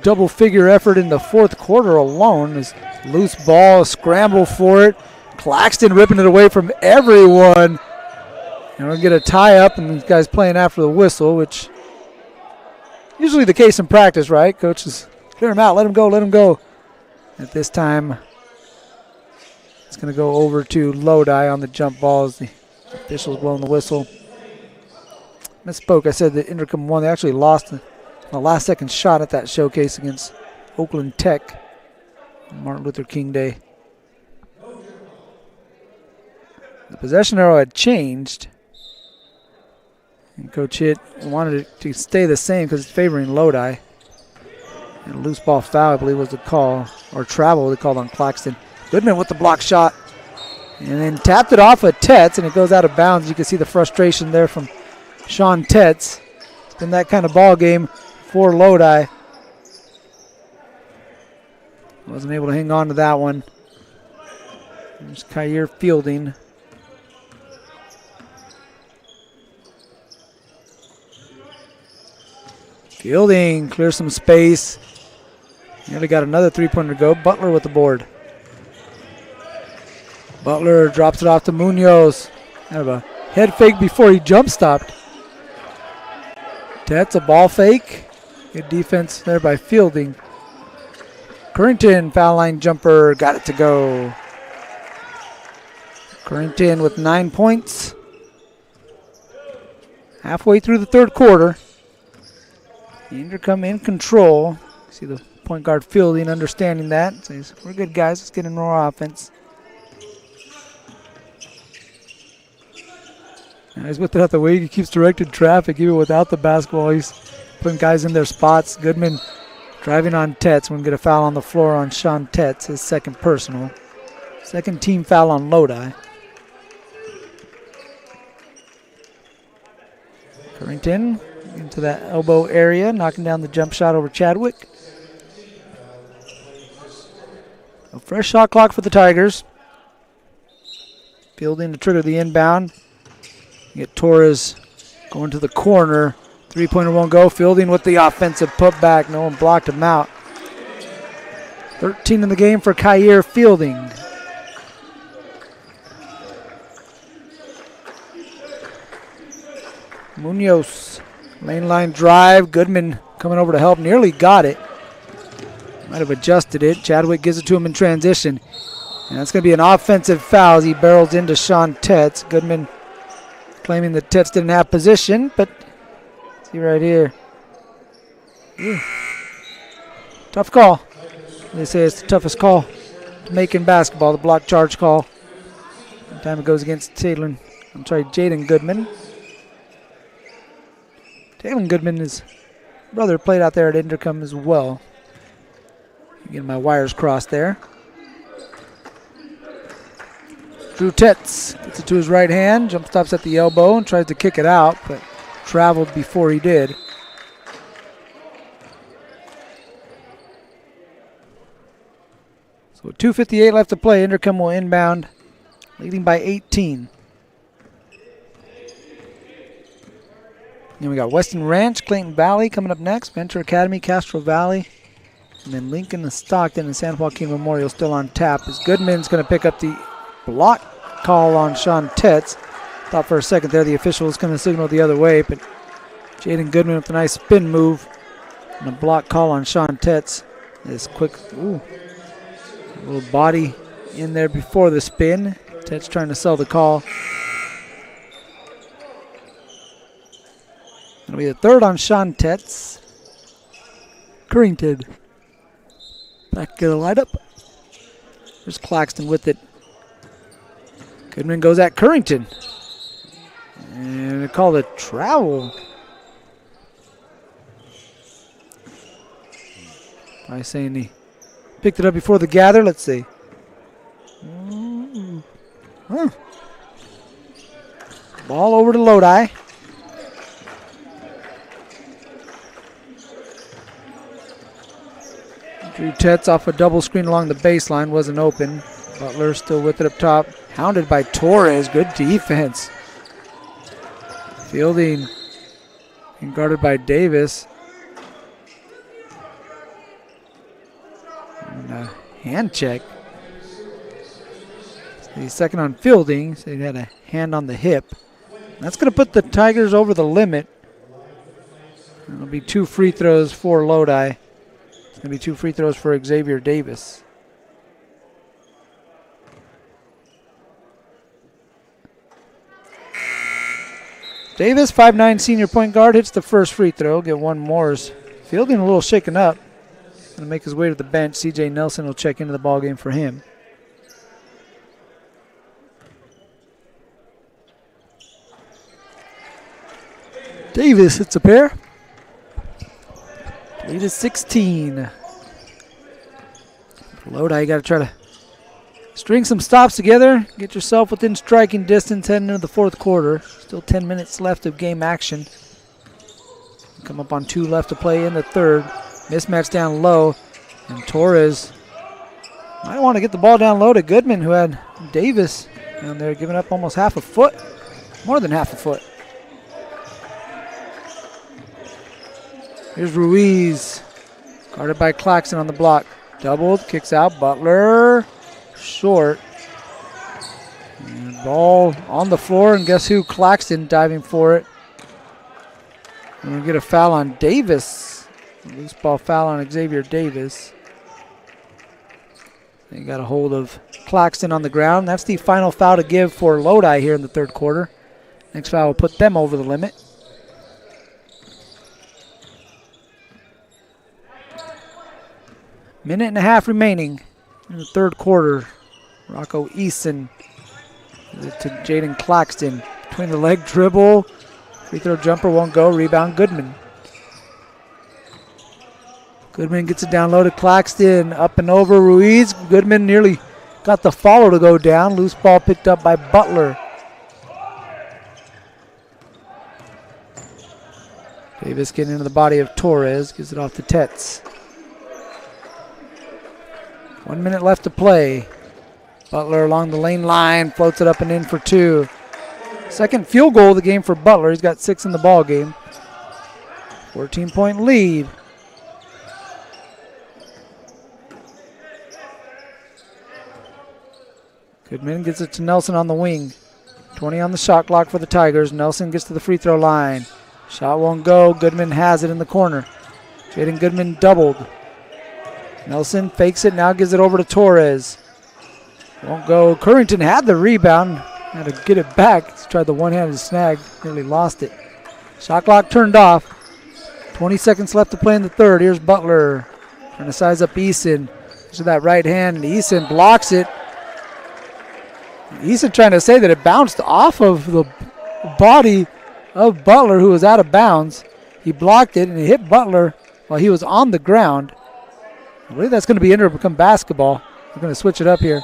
A: double figure effort in the fourth quarter alone. Is loose ball, a scramble for it. Claxton ripping it away from everyone. And we'll get a tie up, and these guys playing after the whistle, which usually the case in practice, right? Coaches clear him out, let him go, let him go. At this time, It's going to go over to Lodi on the jump ball as the officials blowing the whistle. Misspoke. I said that Inderkum won. They actually lost the last second shot at that showcase against Oakland Tech on Martin Luther King Day. The possession arrow had changed. And Coach Hitt wanted it to stay the same because it's favoring Lodi. And a loose ball foul, I believe, was the call. Or travel, they called on Claxton. Goodman with the block shot. And then tapped it off of Tetz, and it goes out of bounds. You can see the frustration there from Sean Tetz. It's been that kind of ball game for Lodi. Wasn't able to hang on to that one. There's Kyer fielding. Fielding, clears some space. Nearly got another three-pointer to go. Butler with the board. Butler drops it off to Munoz. Kind of a head fake before he jump stopped. That's a ball fake. Good defense there by Fielding. Currington, foul line jumper, got it to go. Currington with 9 points. Halfway through the third quarter. Inderkum in control. See the point guard Fielding understanding that. Says, we're good, guys. Let's get into our offense. Now he's with it out the way. He keeps directing traffic even without the basketball. He's putting guys in their spots. Goodman driving on Tetz. We're going to get a foul on the floor on Sean Tetz, his second personal. Second team foul on Lodi. Currington into that elbow area, knocking down the jump shot over Chadwick. A fresh shot clock for the Tigers. Fielding to trigger the inbound. You get Torres going to the corner. Three-pointer won't go. Fielding with the offensive putback. No one blocked him out. 13 in the game for Kyer Fielding. Munoz, lane line drive. Goodman coming over to help. Nearly got it. Might have adjusted it. Chadwick gives it to him in transition. And that's going to be an offensive foul as he barrels into Sean Tetz. Goodman claiming that Tetz didn't have position, but see right here. Ooh. Tough call. They say it's the toughest call to make in basketball, the block charge call. Time it goes against Jaden Goodman. Jalen Goodman, his brother, played out there at Inderkum as well. Getting my wires crossed there. Drew Tetz gets it to his right hand, jump stops at the elbow and tries to kick it out, but traveled before he did. So with 2:58 left to play, Inderkum will inbound, leading by 18. Then we got Weston Ranch, Clayton Valley coming up next, Venture Academy, Castro Valley, and then Lincoln and Stockton and San Joaquin Memorial still on tap as Goodman's going to pick up the block call on Sean Tetz. Thought for a second there the official was going to signal the other way, but Jaden Goodman with a nice spin move and a block call on Sean Tetz. This quick, a little body in there before the spin. Tetz trying to sell the call. It'll be the third on Sean Tetz. Currington back to the lineup. There's Claxton with it. Goodman goes at Currington. And they call it travel. By saying he picked it up before the gather. Let's see. Ball over to Lodi. Drew Tetz off a double screen along the baseline. Wasn't open. Butler still with it up top. Hounded by Torres. Good defense. Fielding and guarded by Davis. And a hand check. He's second on Fielding, so he had a hand on the hip. That's going to put the Tigers over the limit. It'll be 2 free throws for Lodi. It's going to be 2 free throws for Xavier Davis. Davis, 5'9" senior point guard, hits the first free throw. Get one more. Is fielding a little shaken up. Going to make his way to the bench. C.J. Nelson will check into the ballgame for him. Davis hits a pair. Lead is 16. Lodi, you got to try to string some stops together. Get yourself within striking distance heading into the fourth quarter. Still 10 minutes left of game action. Come up on 2 left to play in the third. Mismatch down low. And Torres might want to get the ball down low to Goodman, who had Davis down there giving up almost half a foot. More than half a foot. Here's Ruiz. Guarded by Claxton on the block. Doubled, kicks out. Butler. Short. And ball on the floor, and guess who? Claxton diving for it. And we get a foul on Davis. A loose ball foul on Xavier Davis. They got a hold of Claxton on the ground. That's the final foul to give for Lodi here in the third quarter. Next foul will put them over the limit. Minute and a half remaining in the third quarter. Rocco Eason to Jaden Claxton. Between the leg dribble. Free throw jumper won't go. Rebound Goodman. Goodman gets it down low to Claxton. Up and over Ruiz. Goodman nearly got the follow to go down. Loose ball picked up by Butler. Davis getting into the body of Torres. Gives it off to Tetz. 1 minute left to play. Butler along the lane line. Floats it up and in for 2. Second field goal of the game for Butler. He's got 6 in the ball game. 14-point lead. Goodman gets it to Nelson on the wing. 20 on the shot clock for the Tigers. Nelson gets to the free throw line. Shot won't go. Goodman has it in the corner. Jaden Goodman doubled. Nelson fakes it, now gives it over to Torres. Won't go. Currington had the rebound. Had to get it back. He's tried the one-handed snag. Nearly lost it. Shot clock turned off. 20 seconds left to play in the third. Here's Butler. Trying to size up Eason. To that right hand, and Eason blocks it. Eason trying to say that it bounced off of the body of Butler, who was out of bounds. He blocked it, and it hit Butler while he was on the ground. I believe that's going to be Inderkum basketball. We're going to switch it up here.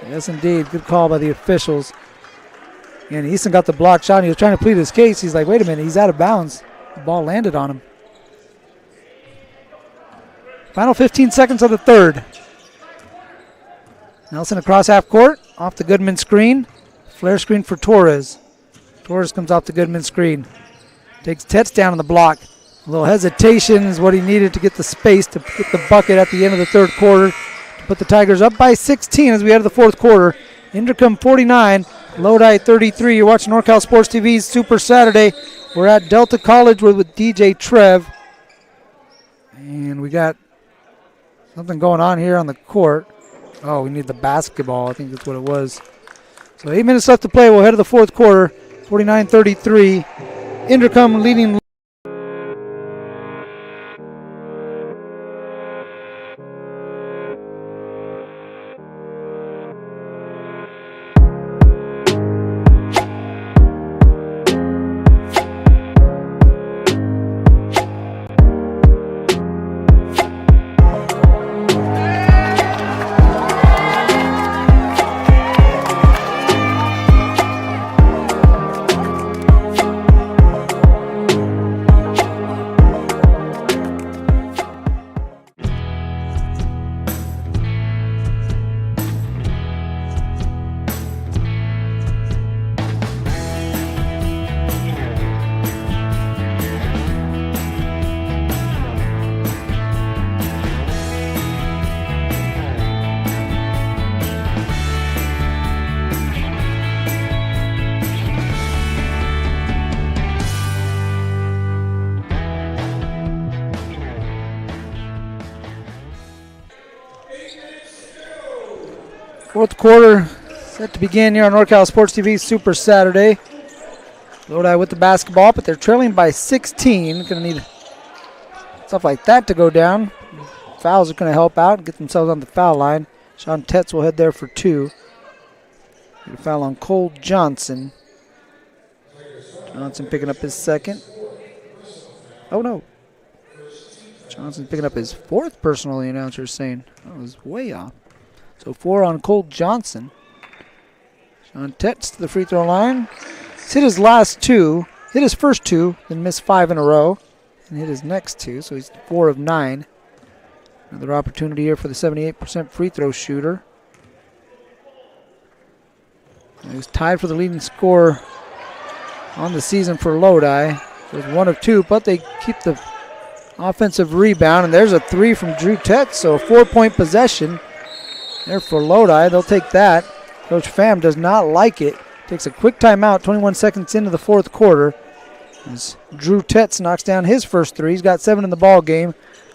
A: Yes, indeed. Good call by the officials. And Easton got the block shot. And he was trying to plead his case. He's like, wait a minute, he's out of bounds. The ball landed on him. Final 15 seconds of the third. Nelson across half court. Off the Goodman screen. Flare screen for Torres. Torres comes off the Goodman screen. Takes Tetz down on the block. A little hesitation is what he needed to get the space to get the bucket at the end of the third quarter to put the Tigers up by 16 as we enter the fourth quarter. Inderkum 49, Lodi 33. You're watching NorCal Sports TV's Super Saturday. We're at Delta College with DJ Trev. And we got something going on here on the court. Oh, we need the basketball. I think that's what it was. So 8 minutes left to play. We'll head to the fourth quarter. 49-33. Inderkum leading. Fourth quarter set to begin here on NorCal Sports TV Super Saturday. Lodi with the basketball, but they're trailing by 16. Going to need stuff like that to go down. Fouls are going to help out, get themselves on the foul line. Sean Tetz will head there for 2. A foul on Cole Johnson. Johnson picking up his second. Oh, no. Johnson picking up his 4th personal, the announcer is saying. That was way off. So 4 on Cole Johnson. Sean Tetz to the free throw line. He's hit his last 2. Hit his first 2, then missed 5 in a row. And hit his next 2, so he's 4 of 9. Another opportunity here for the 78% free throw shooter. He was tied for the leading scorer on the season for Lodi. It was 1 of 2, but they keep the offensive rebound. And there's a 3 from Drew Tetz, so a 4-point possession there for Lodi. They'll take that. Coach Pham does not like it. Takes a quick timeout, 21 seconds into the 4th quarter. As Drew Tetz knocks down his first 3. He's got 7 in the ball game.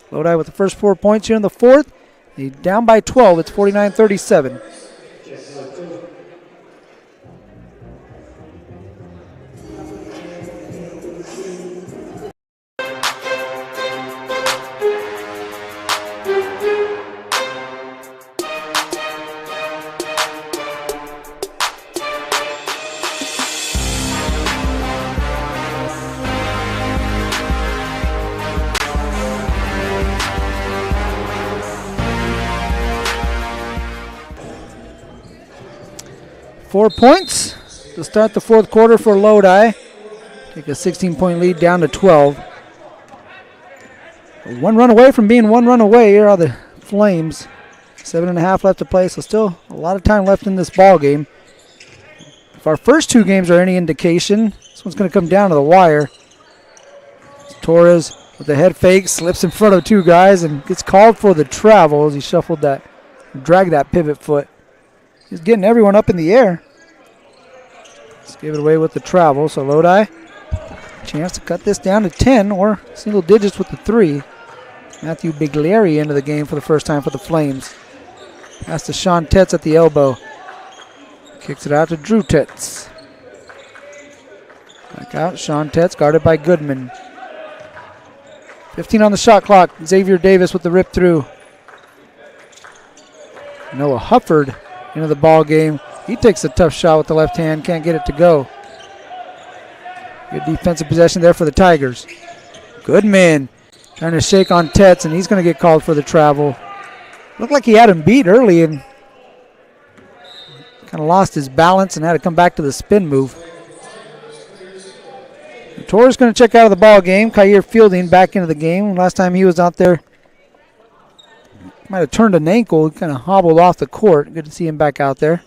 A: Lodi with the first 4 points here in the 4th. He's down by 12. It's 49-37. Four points to start the 4th quarter for Lodi. Take a 16-point lead down to 12. 1 run away from being 1 run away. Here are the Flames. 7.5 left to play, so still a lot of time left in this ball game. If our first 2 games are any indication, this one's going to come down to the wire. Torres with the head fake slips in front of 2 guys and gets called for the travel as he shuffled that, dragged that pivot foot. He's getting everyone up in the air. Let's give it away with the travel. So Lodi, chance to cut this down to 10 or single digits with the 3. Matthew Biglieri into the game for the first time for the Flames. Pass to Sean Tetz at the elbow. Kicks it out to Drew Tetz. Back out, Sean Tetz guarded by Goodman. 15 on the shot clock. Xavier Davis with the rip through. Noah Hufford into the ball game. He takes a tough shot with the left hand, can't get it to go. Good defensive possession there for the Tigers. Goodman trying to shake on Tetz, and he's going to get called for the travel. Looked like he had him beat early and kind of lost his balance and had to come back to the spin move. Torres going to check out of the ball game. Kyer Fielding back into the game. Last time he was out there, might have turned an ankle, kind of hobbled off the court. Good to see him back out there.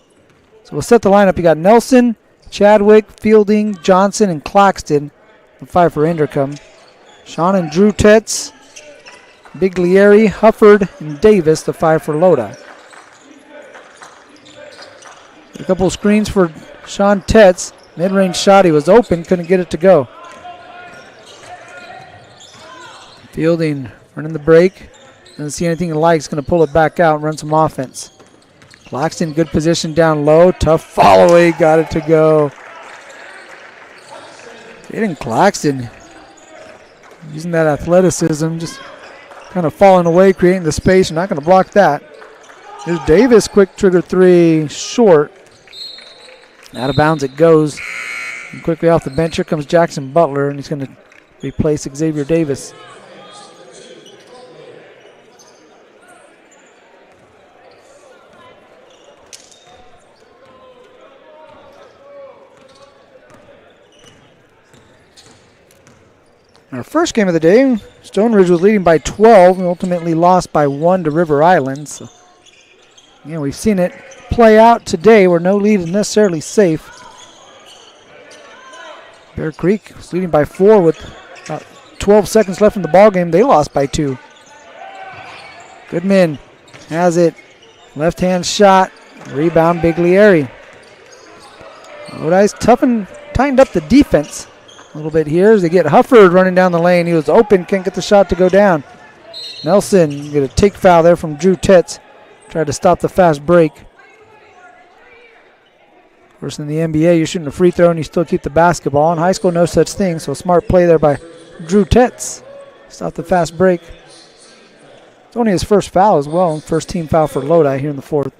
A: So we'll set the lineup. You got Nelson, Chadwick, Fielding, Johnson, and Claxton. The 5 for Inderkum. Sean and Drew Tetz, Biglieri, Hufford, and Davis, the 5 for Lodi. A couple of screens for Sean Tetz. Mid-range shot, he was open, couldn't get it to go. Fielding running the break. Doesn't see anything he likes. Going to pull it back out and run some offense. Claxton, good position down low. Tough fall away. Got it to go. Jaden Claxton using that athleticism. Just kind of falling away, creating the space. You're not going to block that. There's Davis. Quick trigger 3. Short. Out of bounds it goes. And quickly off the bench. Here comes Jackson Butler. And he's going to replace Xavier Davis. Our first game of the day, Stone Ridge was leading by 12 and ultimately lost by 1 to River Island. So, we've seen it play out today where no lead is necessarily safe. Bear Creek was leading by 4 with about 12 seconds left in the ball game. They lost by 2. Goodman has it. Left hand shot. Rebound Biglieri. Lodi's tightened up the defense a little bit here as they get Hufford running down the lane. He was open, can't get the shot to go down. Nelson get a take foul there from Drew Tetz. Tried to stop the fast break. course, in the NBA, you're shooting a free throw and you still keep the basketball. In high school, no such thing, so a smart play there by Drew Tetz. Stop the fast break. It's only his first foul as well, first team foul for Lodi here in the fourth.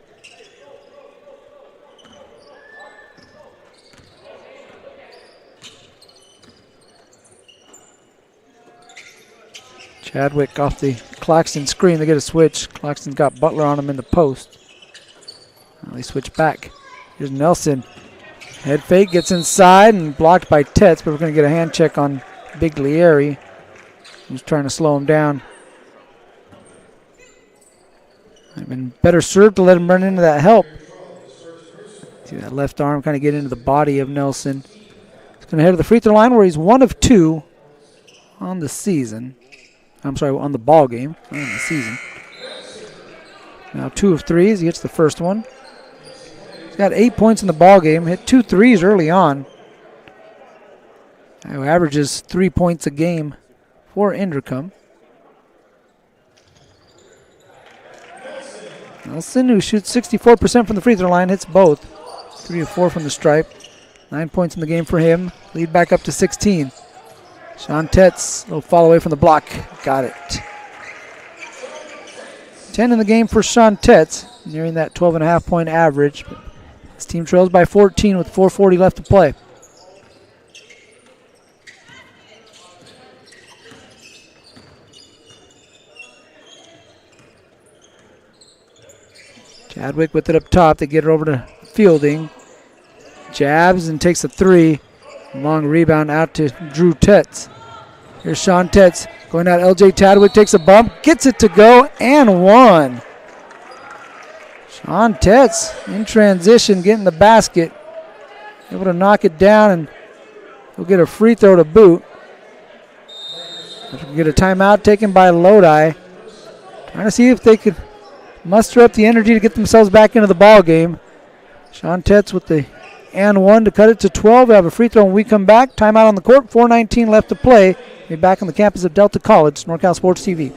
A: Chadwick off the Claxton screen. They get a switch. Claxton's got Butler on him in the post. Well, they switch back. Here's Nelson. Head fake, gets inside and blocked by Tetz, but we're going to get a hand check on Biglieri. He's trying to slow him down. I've been better served to let him run into that help. See that left arm kind of get into the body of Nelson. He's going to head to the free throw line where he's 1 of 2 on the season. I'm sorry, on the ball game, not on the season. Now 2 of 3s. He hits the first one. He's got 8 points in the ball game. Hit 2 threes early on. Now averages 3 points a game for Inderkum. Nelson, who shoots 64% from the free throw line, hits both. 3 of 4 from the stripe. 9 points in the game for him. Lead back up to 16. Sean Tetz, a little fall away from the block. Got it. 10 in the game for Sean Tetz, nearing that 12.5 point average. His team trails by 14 with 4:40 left to play. Chadwick with it up top. They get it over to Fielding. Jabs and takes a 3. Long rebound out to Drew Tetz. Here's Sean Tetz going out. LJ Chadwick takes a bump, gets it to go, and 1. Sean Tetz in transition, getting the basket. Able to knock it down, and he'll get a free throw to boot. We'll get a timeout taken by Lodi. Trying to see if they could muster up the energy to get themselves back into the ball game. Sean Tetz with the and 1 to cut it to 12. We have a free throw when we come back. Timeout on the court. 4:19 left to play. We'll be back on the campus of Delta College, NorCal Sports TV.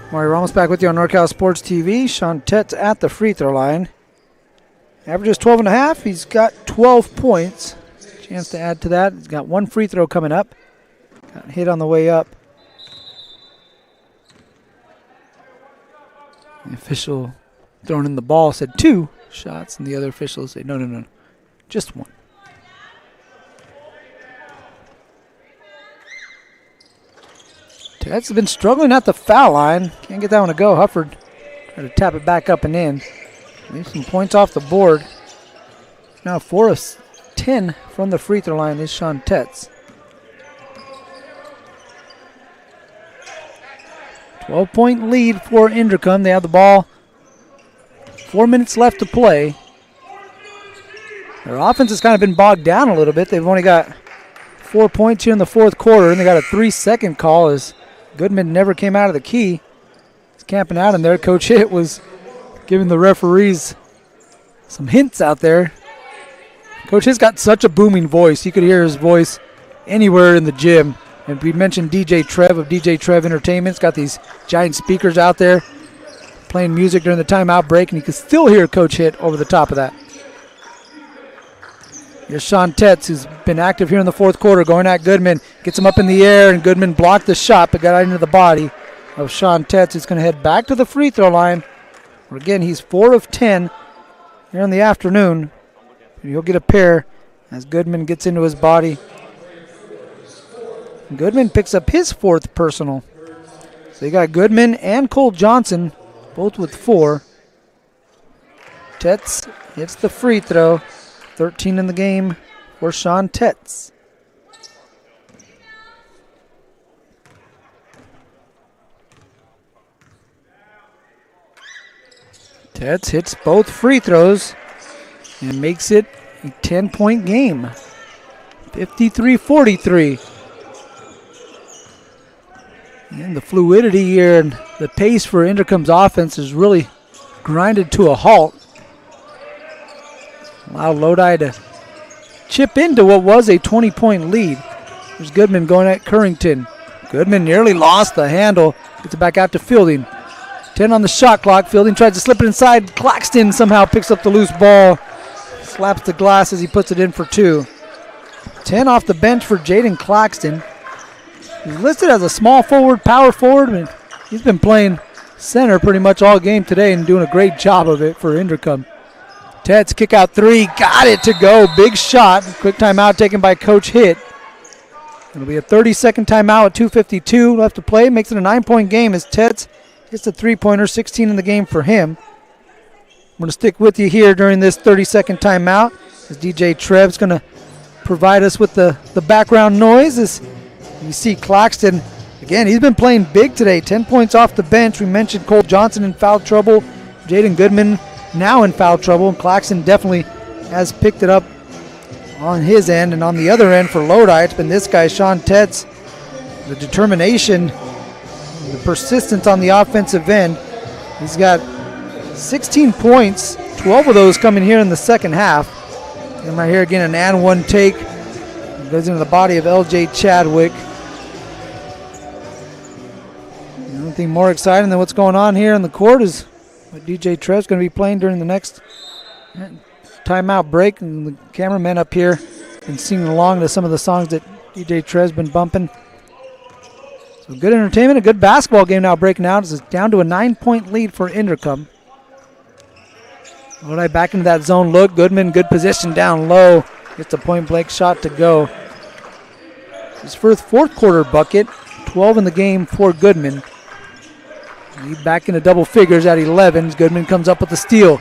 A: Mario Ramos back with you on NorCal Sports TV. Sean Tetz at the free throw line. Averages 12.5. He's got 12 points. Chance to add to that. He's got 1 free throw coming up. Got hit on the way up. The official throwing in the ball said 2 shots, and the other officials say no, just 1. Tetz has been struggling at the foul line. Can't get that one to go. Hufford trying to tap it back up and in. Leave some points off the board. Now 4 of 10 from the free throw line is Sean Tetz. 12-point lead for Inderkum. They have the ball. 4 minutes left to play. Their offense has kind of been bogged down a little bit. They've only got 4 points here in the fourth quarter, and they got a 3-second call as Goodman never came out of the key. He's camping out in there. Coach Hitt was giving the referees some hints out there. Coach Hitt's got such a booming voice. You could hear his voice anywhere in the gym. And we mentioned DJ Trev of DJ Trev Entertainment's got these giant speakers out there playing music during the timeout break, and you can still hear Coach Hitt over the top of that. Here's Sean Tetz, who's been active here in the fourth quarter, going at Goodman. Gets him up in the air, and Goodman blocked the shot, but got out into the body of Sean Tetz. He's going to head back to the free throw line. Again, he's 4 of 10 here in the afternoon. He'll get a pair as Goodman gets into his body. Goodman picks up his 4th personal. So you got Goodman and Cole Johnson, both with 4. Tetz hits the free throw. 13 in the game for Sean Tetz. Tetz hits both free throws and makes it a 10-point game. 53-43. And the fluidity here and the pace for Inderkum's offense is really grinded to a halt. Allow Lodi to chip into what was a 20-point lead. There's Goodman going at Currington. Goodman nearly lost the handle. Gets it back out to Fielding. 10 on the shot clock. Fielding tries to slip it inside. Claxton somehow picks up the loose ball. Slaps the glass as he puts it in for 2. 10 off the bench for Jaden Claxton. He's listed as a small forward, power forward, but he's been playing center pretty much all game today and doing a great job of it for Inderkum. Tetz kick out 3. Got it to go. Big shot. Quick timeout taken by Coach Hitt. It'll be a 30-second timeout with 2:52 left to play. Makes it a 9-point game as Tetz hits a 3-pointer, 16 in the game for him. I'm going to stick with you here during this 30-second timeout as DJ Trev's going to provide us with the background noise. As you see Claxton, again, he's been playing big today. 10 points off the bench. We mentioned Cole Johnson in foul trouble. Jaden Goodman now in foul trouble. And Claxton definitely has picked it up on his end. And on the other end for Lodi, it's been this guy, Sean Tetz. The determination, the persistence on the offensive end. He's got 16 points, 12 of those coming here in the second half. And right here again, an and one take. It goes into the body of LJ Chadwick. Anything more exciting than what's going on here in the court is what DJ Trev's going to be playing during the next timeout break. And the cameramen up here been singing along to some of the songs that DJ Trev's been bumping. So good entertainment, a good basketball game now breaking out. It's down to a 9-point lead for Inderkum. Lodi back into that zone look. Goodman, good position down low. Gets a point-blank shot to go. His first fourth-quarter bucket, 12 in the game for Goodman. He's back into double figures at 11. Goodman comes up with the steal.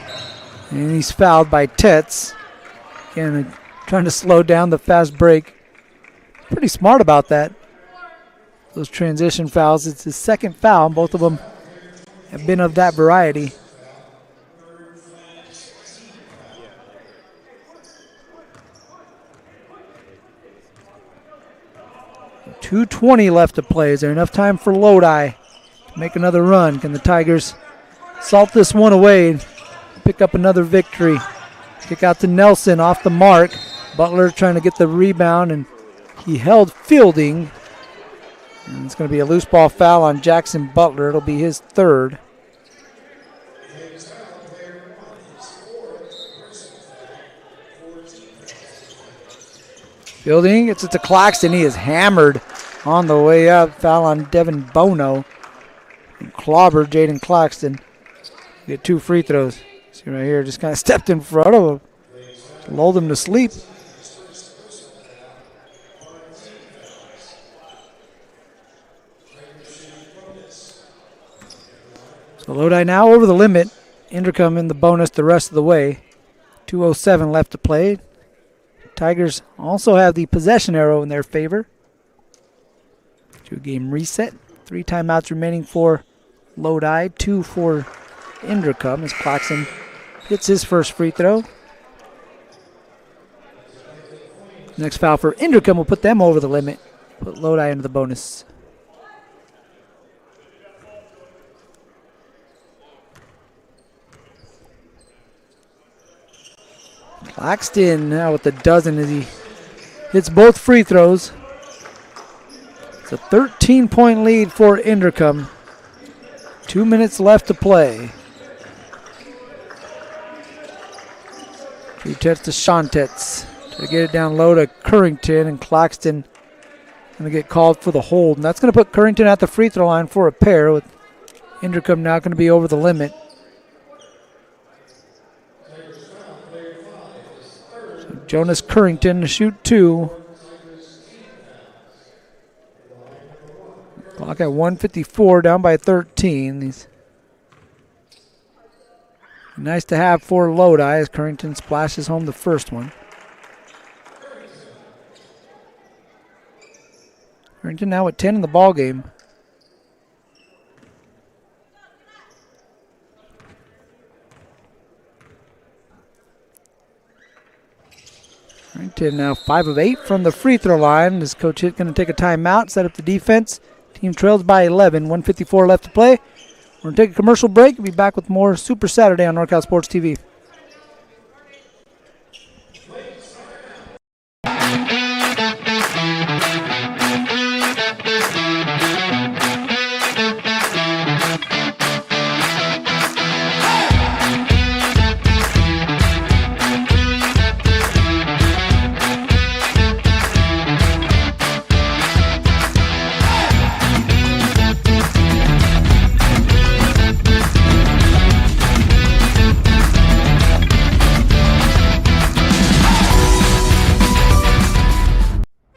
A: And he's fouled by Tetz. Again, trying to slow down the fast break. Pretty smart about that. Those transition fouls. It's his second foul. Both of them have been of that variety. .220 left to play. Is there enough time for Lodi to make another run? Can the Tigers salt this one away and pick up another victory? Kick out to Nelson off the mark. Butler trying to get the rebound, and he held Fielding. And it's going to be a loose ball foul on Jackson Butler. It'll be his third. Fielding gets it to Claxton. He is hammered on the way up. Foul on Devin Bono. And clobbered Jaden Claxton. Get 2 free throws. See right here, just kind of stepped in front of him. Lulled him to sleep. So Lodi now over the limit. Inderkum in the bonus the rest of the way. 2:07 left to play. Tigers also have the possession arrow in their favor. 2-game reset. 3 timeouts remaining for Lodi. 2 for Inderkum as Claxton hits his first free throw. Next foul for Inderkum will put them over the limit. Put Lodi into the bonus. Claxton now with a dozen as he hits both free throws. It's a 13-point lead for Inderkum. 2 minutes left to play. Tetz to Shantets. To get it down low to Currington, and Claxton going to get called for the hold. And that's going to put Currington at the free throw line for a pair, with Inderkum now going to be over the limit. Jonas Currington to shoot 2. Clock at 1:54, down by 13. Nice to have for Lodi as Currington splashes home the first one. Currington now at 10 in the ball game. Currington now 5 of 8 from the free throw line. This coach Hitt going to take a timeout, set up the defense. Team trails by 11, 1:54 left to play. We're going to take a commercial break. We'll be back with more Super Saturday on NorCal Sports TV.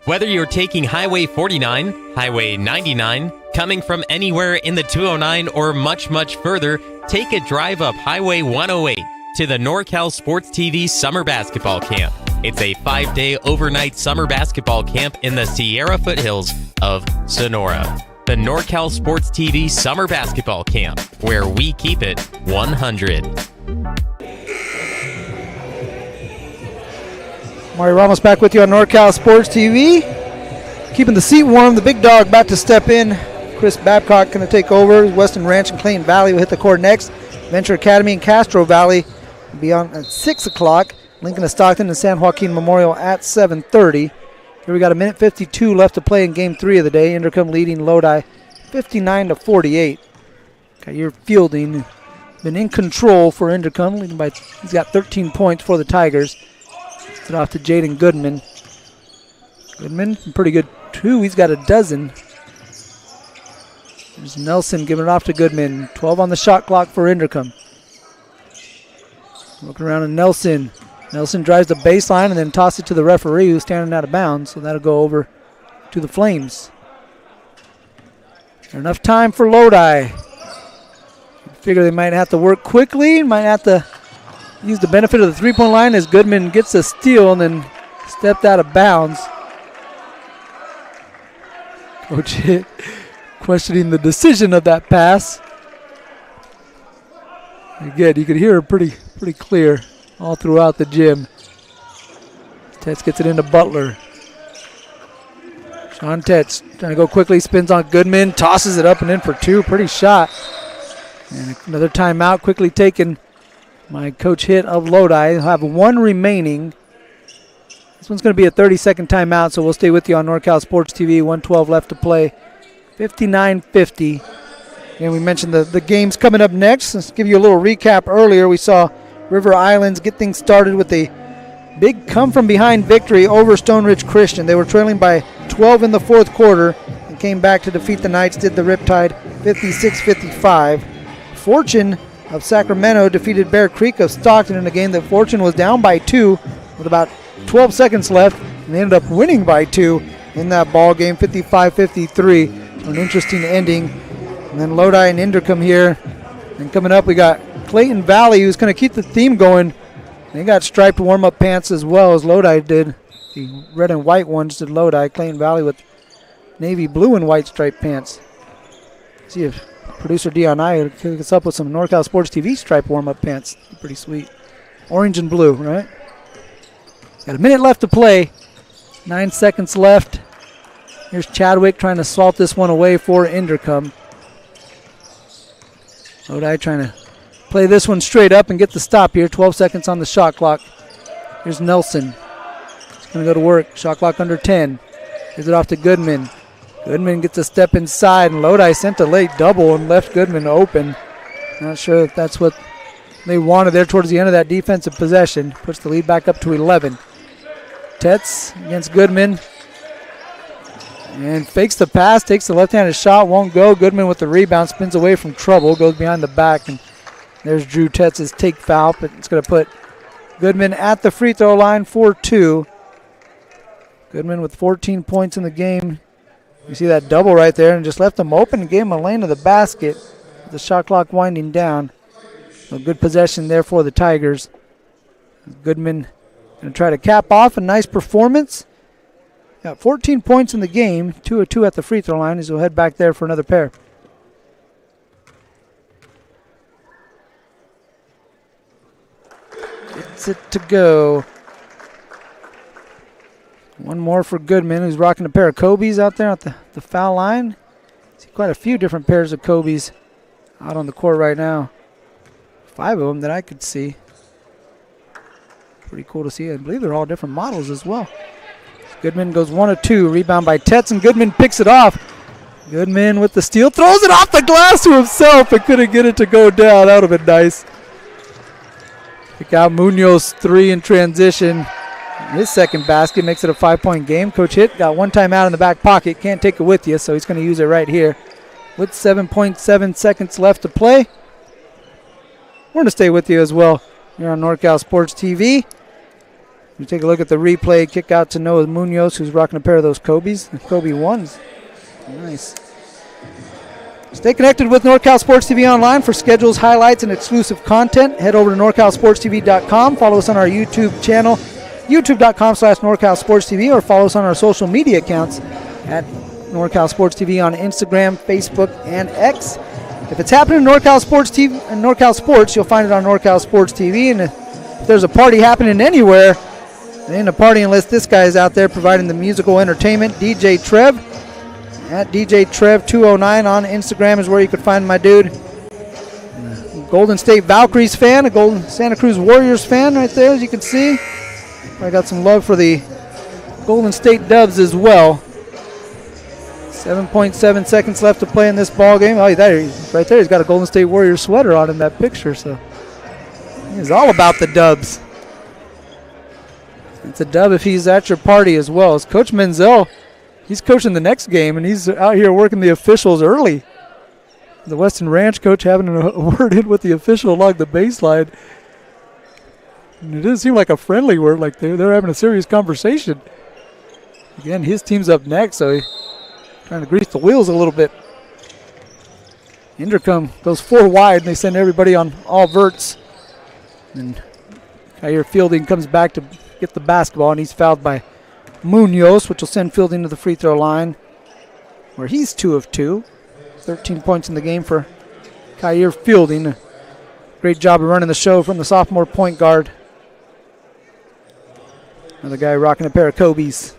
B: Whether you're taking Highway 49, Highway 99, coming from anywhere in the 209 or much, much further, take a drive up Highway 108 to the NorCal Sports TV Summer Basketball Camp. It's a 5-day overnight summer basketball camp in the Sierra foothills of Sonora. The NorCal Sports TV Summer Basketball Camp, where we keep it 100.
A: Mario Ramos back with you on NorCal Sports TV. Keeping the seat warm, the big dog about to step in. Chris Babcock going to take over. Weston Ranch and Clayton Valley will hit the court next. Venture Academy and Castro Valley will be on at 6 o'clock. Lincoln of Stockton and San Joaquin Memorial at 7:30. Here we got 1:52 left to play in Game 3 of the day. Inderkum leading Lodi 59-48. Got your fielding been in control for Inderkum. Leading by, he's got 13 points for the Tigers. It off to Jaden Goodman. Goodman, pretty good too. He's got a dozen. There's Nelson giving it off to Goodman. 12 on the shot clock for Inderkum. Looking around at Nelson. Nelson drives the baseline and then tosses it to the referee who's standing out of bounds. So that'll go over to the Flames. Enough time for Lodi. Figure they might have to work quickly. Might have to use the benefit of the three-point line as Goodman gets a steal and then stepped out of bounds. Coach Hitt questioning the decision of that pass. Again, you could hear it pretty clear all throughout the gym. Tetz gets it into Butler. Sean Tetz trying to go quickly, spins on Goodman, tosses it up and in for 2. Pretty shot. And another timeout quickly taken by Coach Hitt of Lodi. He'll have 1 remaining. This one's going to be a 30-second timeout, so we'll stay with you on NorCal Sports TV. 1:12 left to play. 59-50. And we mentioned the games coming up next. Let's give you a little recap earlier. We saw River Islands get things started with a big come-from-behind victory over Stone Ridge Christian. They were trailing by 12 in the fourth quarter and came back to defeat the Knights, did the Riptide 56-55. Fortune of Sacramento defeated Bear Creek of Stockton in a game that Fortune was down by 2 with about 12 seconds left, and they ended up winning by 2 in that ball game, 55-53. So an interesting ending. And then Lodi and Inderkum here. And coming up, we got Clayton Valley, who's going to keep the theme going. They got striped warm-up pants as well as Lodi did. The red and white ones did Lodi. Clayton Valley with navy blue and white striped pants. See if producer Dion I will hook us up with some NorCal Sports TV striped warm-up pants. Pretty sweet. Orange and blue, right? Got a minute left to play. 9 seconds left. Here's Chadwick trying to salt this one away for Inderkum. Lodi trying to play this one straight up and get the stop here. 12 seconds on the shot clock. Here's Nelson. He's going to go to work. Shot clock under 10. Gives it off to Goodman. Goodman gets a step inside, and Lodi sent a late double and left Goodman open. Not sure if that's what they wanted there towards the end of that defensive possession. Puts the lead back up to 11. Tetz against Goodman. And fakes the pass, takes the left-handed shot, won't go. Goodman with the rebound, spins away from trouble, goes behind the back, and there's Drew Tetz's take foul, but it's going to put Goodman at the free throw line for 2. Goodman with 14 points in the game. You see that double right there, and just left him open and gave him a lane to the basket. The shot clock winding down. A good possession there for the Tigers. Goodman going to try to cap off a nice performance. Got 14 points in the game, 2 of 2 at the free throw line, as he'll head back there for another pair. Gets it to go. One more for Goodman, who's rocking a pair of Kobe's out there at the foul line. See quite a few different pairs of Kobe's out on the court right now. 5 of them that I could see. Pretty cool to see. I believe they're all different models as well. Goodman goes 1 of 2. Rebound by Tetson. Goodman picks it off. Goodman with the steal. Throws it off the glass to himself and couldn't get it to go down. That would have been nice. Pick out Munoz 3 in transition. His second basket makes it a 5-point game. Coach Hitt got one time out in the back pocket. Can't take it with you, so he's going to use it right here. With 7.7 seconds left to play. We're going to stay with you as well here on NorCal Sports TV. You take a look at the replay. Kick out to Noah Munoz, who's rocking a pair of those Kobe's. The Kobe 1s. Nice. Stay connected with NorCal Sports TV online for schedules, highlights, and exclusive content. Head over to NorCalSportsTV.com. Follow us on our YouTube channel, YouTube.com/NorCalSportsTV, or follow us on our social media accounts at NorCal Sports TV on Instagram, Facebook, and X. If it's happening in NorCal Sports TV and NorCal Sports, you'll find it on NorCal Sports TV. And if there's a party happening anywhere, it ain't a party unless this guy is out there providing the musical entertainment. DJ Trev at DJ Trev 209 on Instagram is where you could find my dude. Golden State Valkyries fan, a Golden Santa Cruz Warriors fan right there, as you can see. I got some love for the Golden State Dubs as well. 7.7 seconds left to play in this ball game. Oh, there, right there, he's got a Golden State Warriors sweater on in that picture, so he's all about the Dubs. It's a dub if he's at your party as well. As Coach Menzel, he's coaching the next game, and he's out here working the officials early. The Weston Ranch coach having a word in with the official along the baseline. And it doesn't seem like a friendly word, like they're having a serious conversation. Again, his team's up next, so he's trying to grease the wheels a little bit. Inderkum goes 4 wide, and they send everybody on all verts. And Kyer Fielding comes back to get the basketball, and he's fouled by Munoz, which will send Fielding to the free throw line, where he's 2 of 2. 13 points in the game for Kyer Fielding. Great job of running the show from the sophomore point guard. Another guy rocking a pair of Kobe's.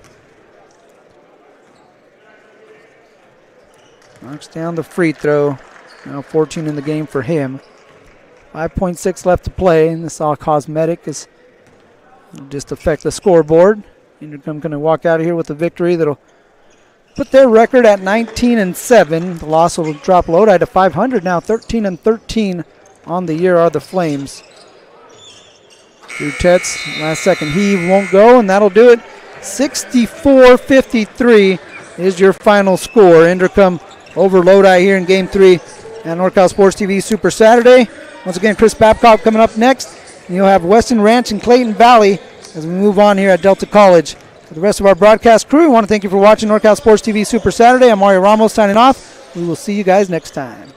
A: Knocks down the free throw. Now 14 in the game for him. 5.6 left to play, and this all cosmetic is just affect the scoreboard. Inderkum going to walk out of here with a victory that'll put their record at 19-7. The loss will drop Lodi to 500 now. 13-13 on the year are the Flames. Drew Tetz, last second heave won't go, and that'll do it. 64-53 is your final score. Inderkum over Lodi here in Game 3 at NorCal Sports TV Super Saturday. Once again, Chris Babcock coming up next. And you'll have Weston Ranch and Clayton Valley as we move on here at Delta College. For the rest of our broadcast crew, we want to thank you for watching NorCal Sports TV Super Saturday. I'm Mario Ramos signing off. We will see you guys next time.